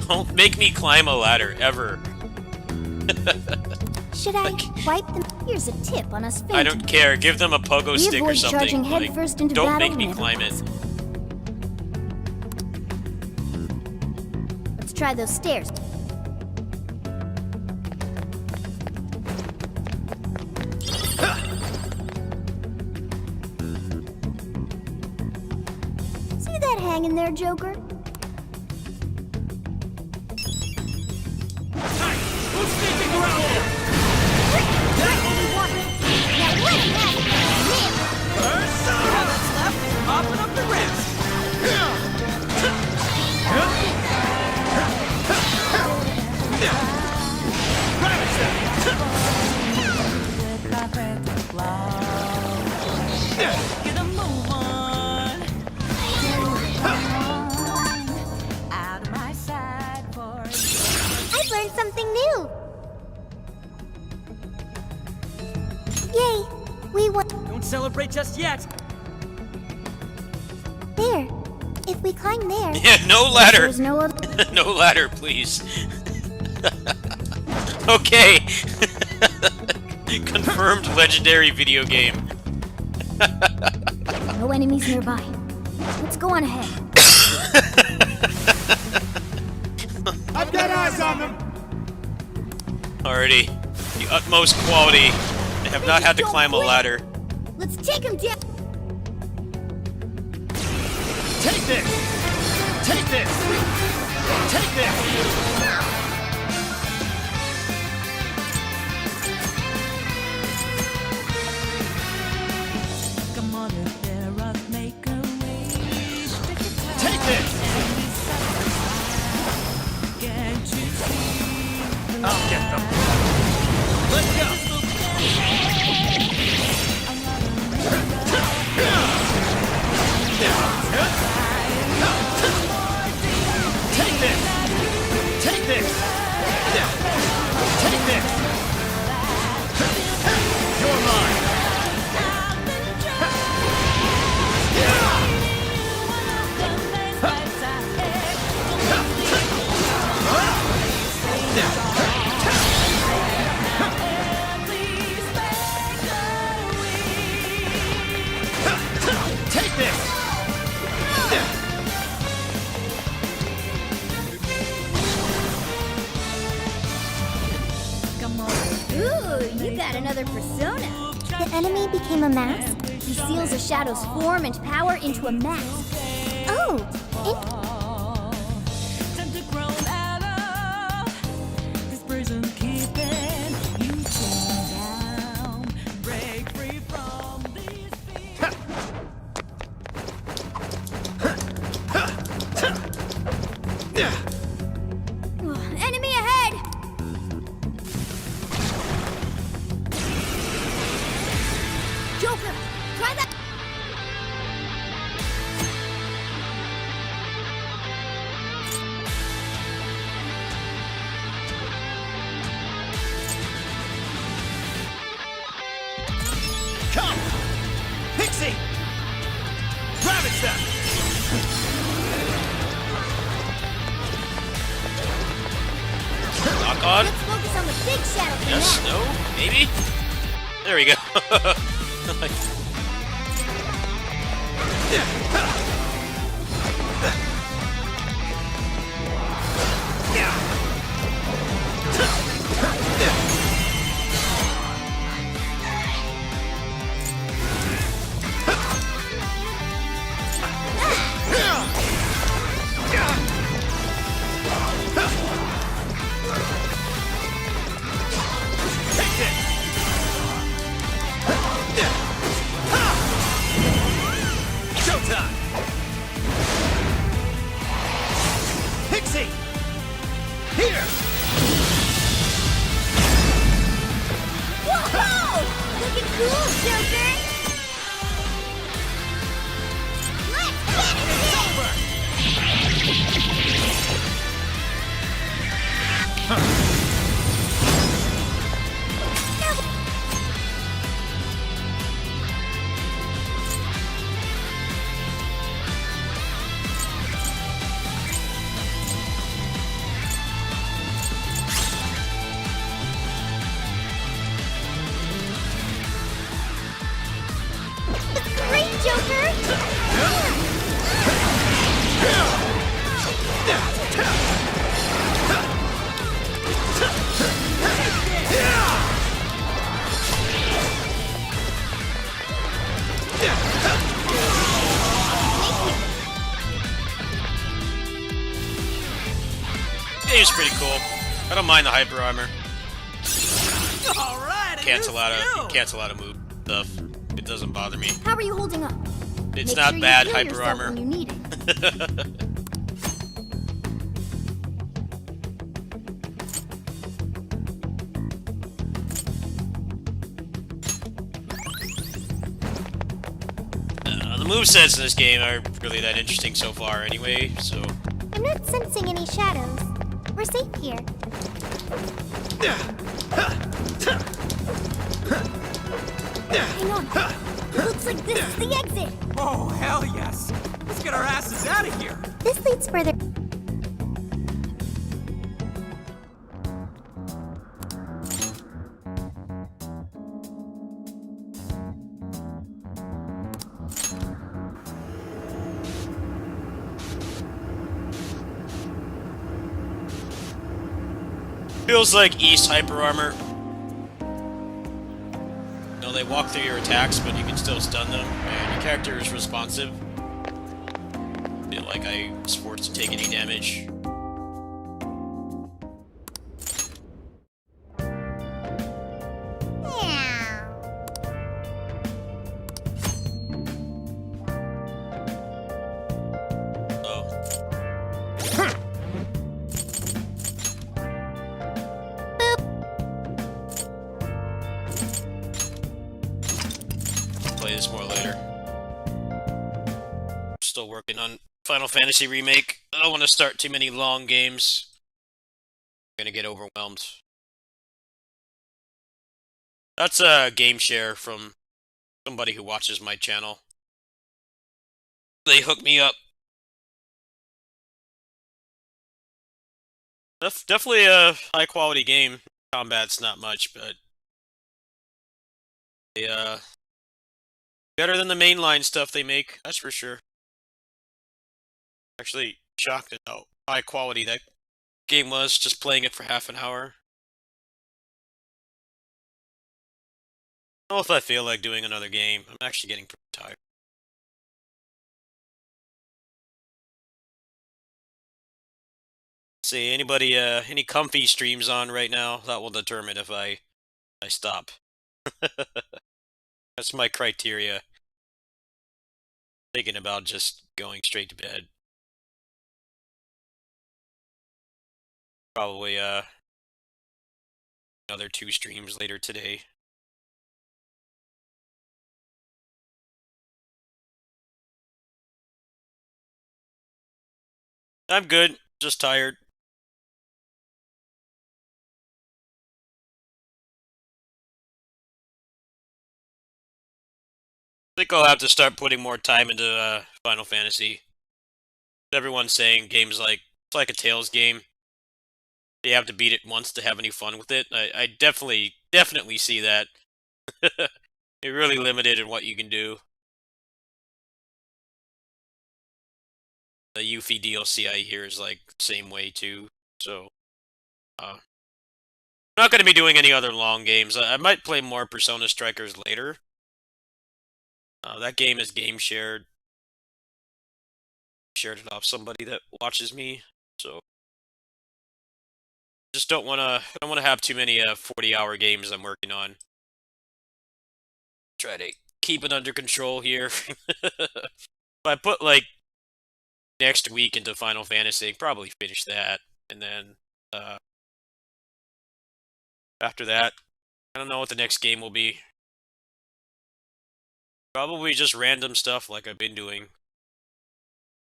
Don't make me climb a ladder ever. Should I wipe them? Here's a tip on us fainting. I don't care. Give them a pogo We stick or avoid charging something. headfirst Like, into don't battle make me never climb it. once. Let's try those stairs. See that hanging there, Joker? Who's sneaking around here? Now let him have it! First up! All that's left is mopping up the rest. Get a move on. Out of my sight for I've learned something new! Yay! We won! Don't celebrate just yet. There! If we climb there... Yeah, no ladder. There's no other... No ladder, please. Okay. Confirmed legendary video game. No enemies nearby. Let's go on ahead. I've got eyes on them! Already, the utmost quality. I have not had to climb a ladder. Let's take him down! Take this! Take this! Take this! come on, if there are make a wish. Take this! Can't you see? I'll get them. Let's go! Take this! Take this! Take this! You're mine! Take this! Come on. Ooh, you got another persona. The enemy became a mask. He seals a shadow's form and power into a mask. Oh, Time to grow out of this prison keeping you chained down. Break free from these fears. enemy ahead! Joker, try that! Come! Pixie! Ravage them! Lock on? Let's focus on the big shadow for Yes, now. no, maybe? There we go. Cool, Joker! Let's get Great, Joker! Game's pretty cool. I don't mind the hyper armor. All right, Cancel out of move stuff. It doesn't bother me. How are you holding up? It's Make not sure you bad heal hyper yourself armor. when you need it. The movesets in this game aren't really that interesting so far anyway, so... I'm not sensing any shadows. We're safe here. Hang on. It looks like this is the exit. Oh, hell yes. Let's get our asses out of here. This leads further. Feels like East hyper armor. No, they walk through your attacks, but you can still stun them, and your character is responsive. Feel like I was forced to take any damage. Play this more later. Still working on Final Fantasy Remake. I don't want to start too many long games. I'm gonna get overwhelmed. That's a game share from somebody who watches my channel. They hooked me up. Definitely a high quality game. Combat's not much, but better than the mainline stuff they make, that's for sure. Actually shocked at how high quality that game was, just playing it for half an hour. I don't know if I feel like doing another game. I'm actually getting pretty tired. See, anybody, any comfy streams on right now? That will determine if I stop. That's my criteria. Thinking about just going straight to bed. Probably, another 2 streams later today. I'm good, just tired. I think I'll have to start putting more time into Final Fantasy. Everyone's saying games like it's like a Tales game. You have to beat it once to have any fun with it. I definitely see that. You're really limited in what you can do. The Yuffie DLC I hear is like the same way too. So, I'm not going to be doing any other long games. I might play more Persona Strikers later. That game is game shared. Shared it off somebody that watches me. So, just don't want to have too many 40-hour games I'm working on. Try to keep it under control here. If I put like next week into Final Fantasy, probably finish that, and then after that, I don't know what the next game will be. Probably just random stuff like I've been doing.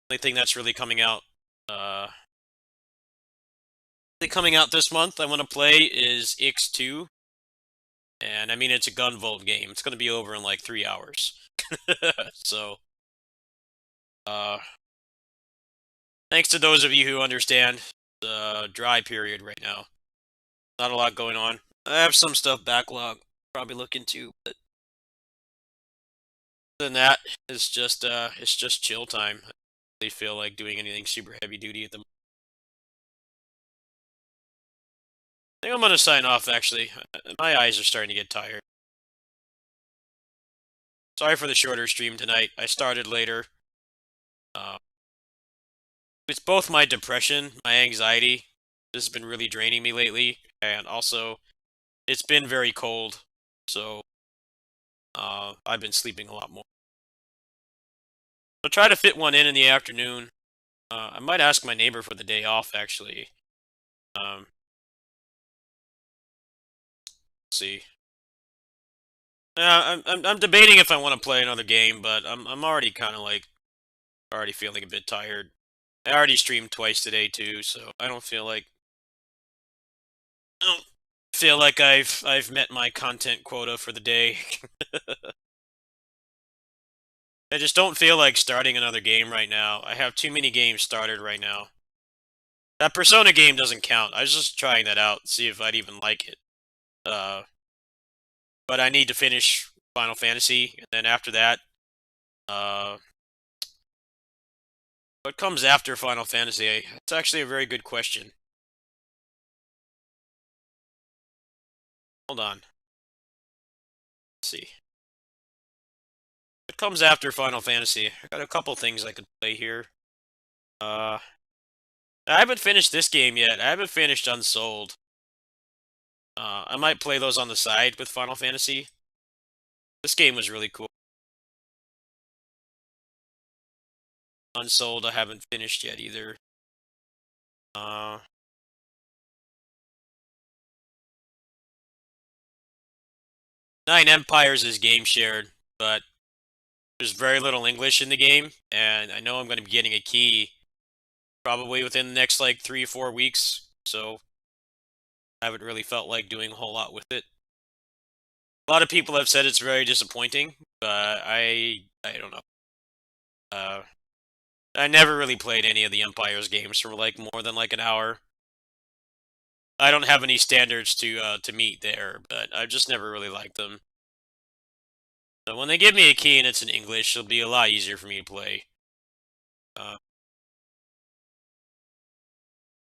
Only thing that's really coming out this month I want to play is X2. And I mean, it's a Gunvolt game. It's going to be over in like 3 hours. So, thanks to those of you who understand the dry period right now. Not a lot going on. I have some stuff backlog, probably look into, but other than that, it's just chill time. I don't really feel like doing anything super heavy duty at the moment. I think I'm gonna sign off actually. My eyes are starting to get tired. Sorry for the shorter stream tonight. I started later. It's both my depression, my anxiety. This has been really draining me lately, and also it's been very cold, so I've been sleeping a lot more. I'll try to fit one in the afternoon. I might ask my neighbor for the day off actually. See. I'm debating if I want to play another game, but I'm already kind of like already feeling a bit tired. I already streamed twice today too, so I don't feel like I've met my content quota for the day. I just don't feel like starting another game right now. I have too many games started right now. That Persona game doesn't count. I was just trying that out, see if I'd even like it. But I need to finish Final Fantasy, and then after that, what comes after Final Fantasy? It's actually a very good question. Hold on. Let's see. What comes after Final Fantasy? I got a couple things I could play here. I haven't finished this game yet. I haven't finished Unsold. I might play those on the side with Final Fantasy. This game was really cool. Unsold I haven't finished yet either. Nine Empires is game shared, but there's very little English in the game, and I know I'm going to be getting a key probably within the next like 3 or 4 weeks, so I haven't really felt like doing a whole lot with it. A lot of people have said it's very disappointing, but I don't know. I never really played any of the Empires games for like more than like an hour. I don't have any standards to meet there, but I've just never really liked them. So when they give me a key and it's in English, it'll be a lot easier for me to play. What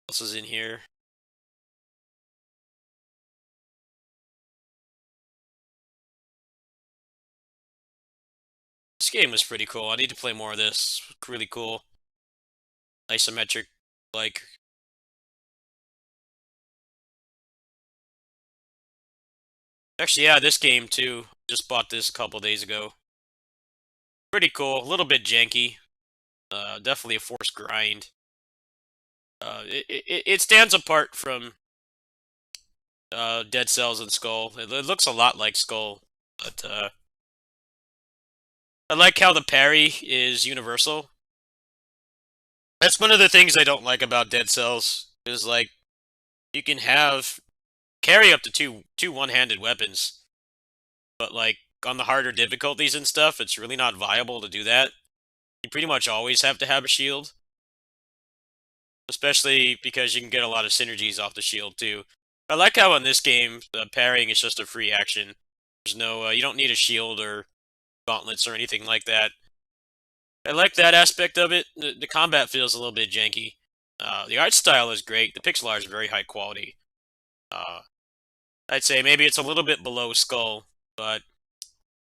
else is in here? This game was pretty cool. I need to play more of this. Really cool. Isometric, like. Actually, yeah, this game too. Just bought this a couple days ago. Pretty cool. A little bit janky. Definitely a forced grind. It stands apart from Dead Cells and Skull. It looks a lot like Skull, but I like how the parry is universal. That's one of the things I don't like about Dead Cells, is like you can carry up to two one-handed weapons, but like on the harder difficulties and stuff, it's really not viable to do that. You pretty much always have to have a shield, especially because you can get a lot of synergies off the shield too. I like how in this game the parrying is just a free action. There's no you don't need a shield or gauntlets or anything like that. I like that aspect of it. The combat feels a little bit janky. The art style is great. The pixel art is very high quality. I'd say maybe it's a little bit below Skull, but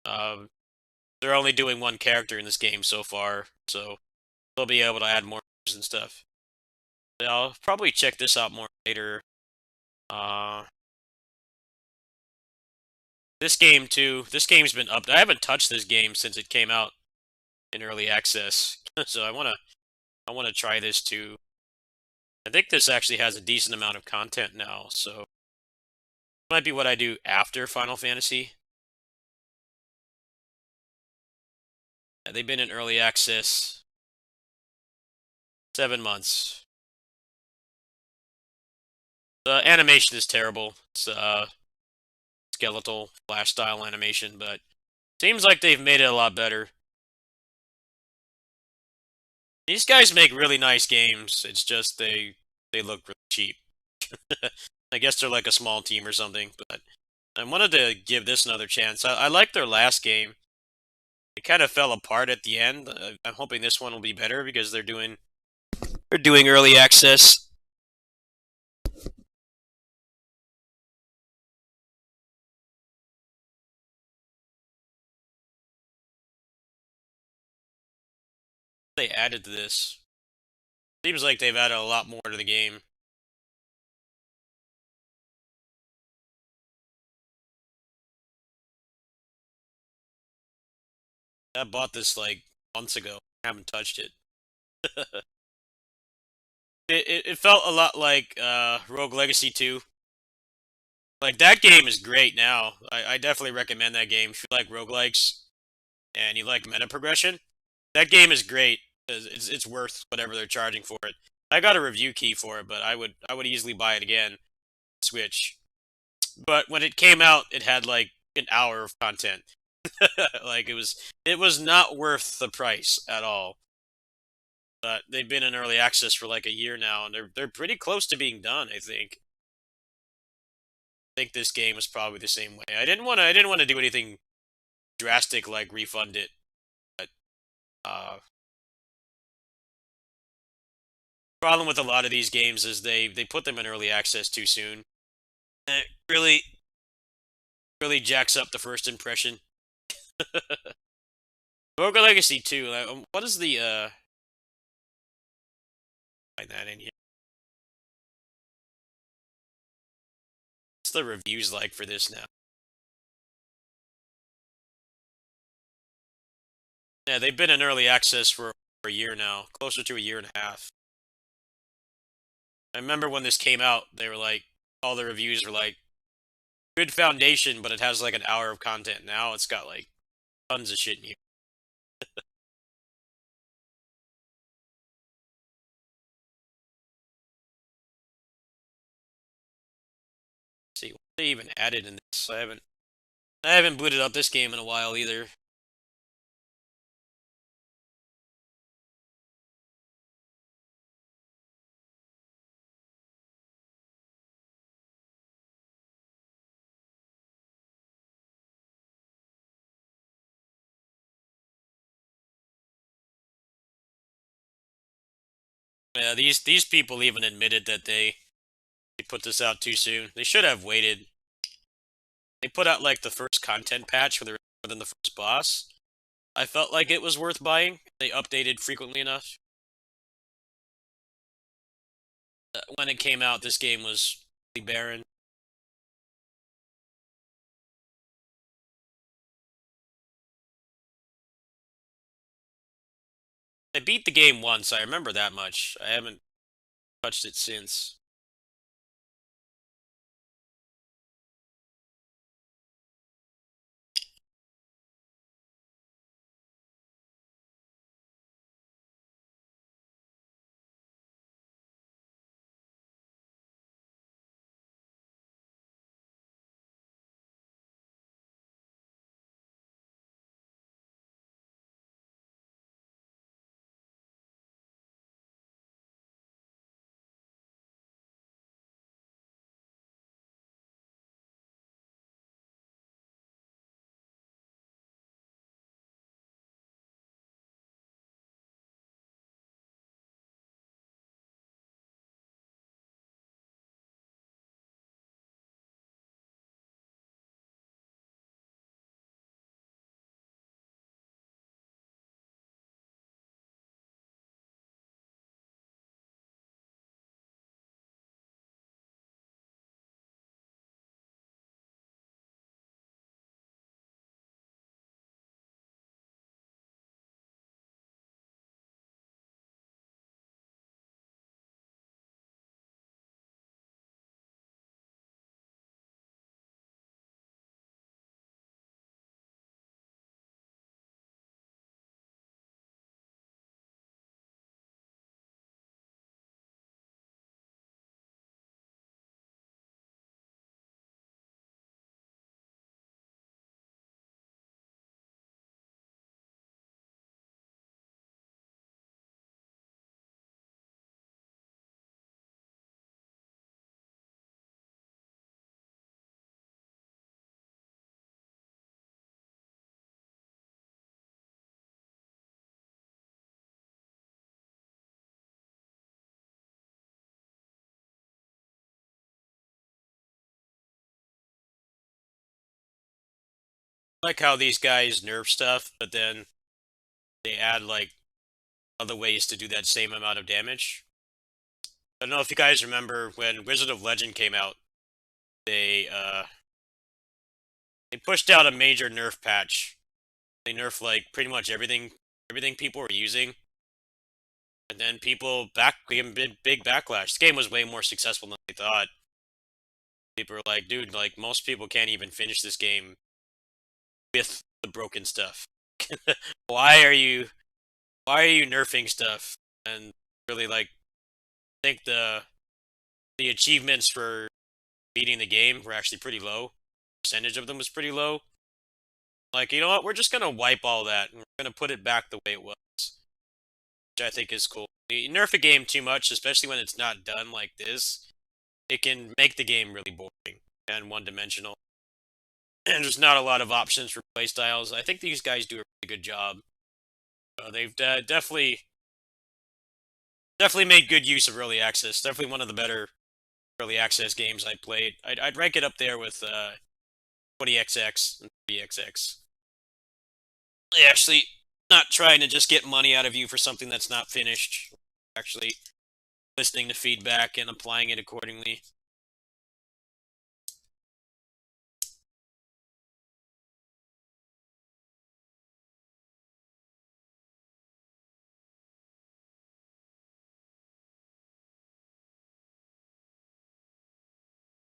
they're only doing one character in this game so far, so they'll be able to add more and stuff. But I'll probably check this out more later. This game too. This game's been up. I haven't touched this game since it came out in early access, so I wanna try this too. I think this actually has a decent amount of content now, so might be what I do after Final Fantasy. Yeah, they've been in early access 7 months. The animation is terrible. It's skeletal flash style animation, but seems like they've made it a lot better. These guys make really nice games. It's just they look really cheap. I guess they're like a small team or something, but I wanted to give this another chance. I liked their last game. It kind of fell apart at the end. I'm hoping this one will be better because they're doing early access. They added to this. Seems like they've added a lot more to the game. I bought this like months ago. I haven't touched it. It felt a lot like Rogue Legacy 2. Like that game is great now. I definitely recommend that game if you like roguelikes and you like meta progression. That game is great. It's worth whatever they're charging for it. I got a review key for it, but I would easily buy it again. Switch. But when it came out, it had like an hour of content. Like it was not worth the price at all. But they've been in early access for like a year now, and they're pretty close to being done. I think this game is probably the same way. I didn't want to do anything drastic like refund it. But problem with a lot of these games is they put them in early access too soon. And it really jacks up the first impression. Rogue Legacy 2. What is the find that in here? What's the reviews like for this now? Yeah, they've been in early access for a year now, closer to a year and a half. I remember when this came out, they were like, all the reviews were like, good foundation, but it has like an hour of content. Now it's got like tons of shit in here. Let's see what they even added in this. I haven't booted up this game in a while either. Yeah, these people even admitted that they put this out too soon. They should have waited. They put out like the first content patch for than the first boss. I felt like it was worth buying. They updated frequently enough. When it came out, this game was really barren. I beat the game once. I remember that much. I haven't touched it since. like how these guys nerf stuff, but then they add like other ways to do that same amount of damage. I don't know if you guys remember when Wizard of Legend came out, they they pushed out a major nerf patch. They nerfed like pretty much everything people were using. And then people gave them big backlash. This game was way more successful than they thought. People were like, dude, like most people can't even finish this game with the broken stuff. why are you nerfing stuff? And really like I think the achievements for beating the game were actually pretty low. Percentage of them was pretty low. Like, you know what? We're just gonna wipe all that and we're gonna put it back the way it was, which I think is cool. You nerf a game too much, especially when it's not done like this, it can make the game really boring and one-dimensional. And there's not a lot of options for playstyles. I think these guys do a really good job. They've definitely made good use of early access. Definitely one of the better early access games I played. I'd rank it up there with 20XX and 3XX. Actually, not trying to just get money out of you for something that's not finished. Actually, listening to feedback and applying it accordingly.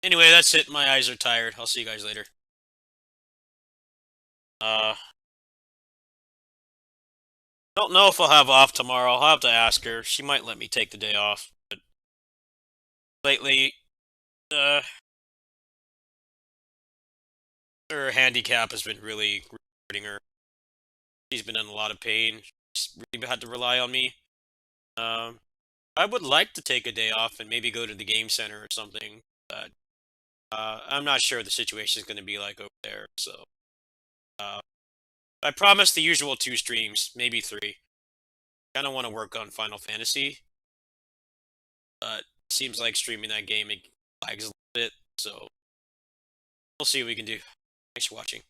Anyway, that's it. My eyes are tired. I'll see you guys later. Don't know if I'll have off tomorrow. I'll have to ask her. She might let me take the day off. But lately, her handicap has been really hurting her. She's been in a lot of pain. She's really had to rely on me. I would like to take a day off and maybe go to the game center or something, but I'm not sure the situation is going to be like over there. So I promised the usual 2 streams, maybe 3. Kind of want to work on Final Fantasy, but seems like streaming that game it lags a little bit. So we'll see what we can do. Thanks for watching.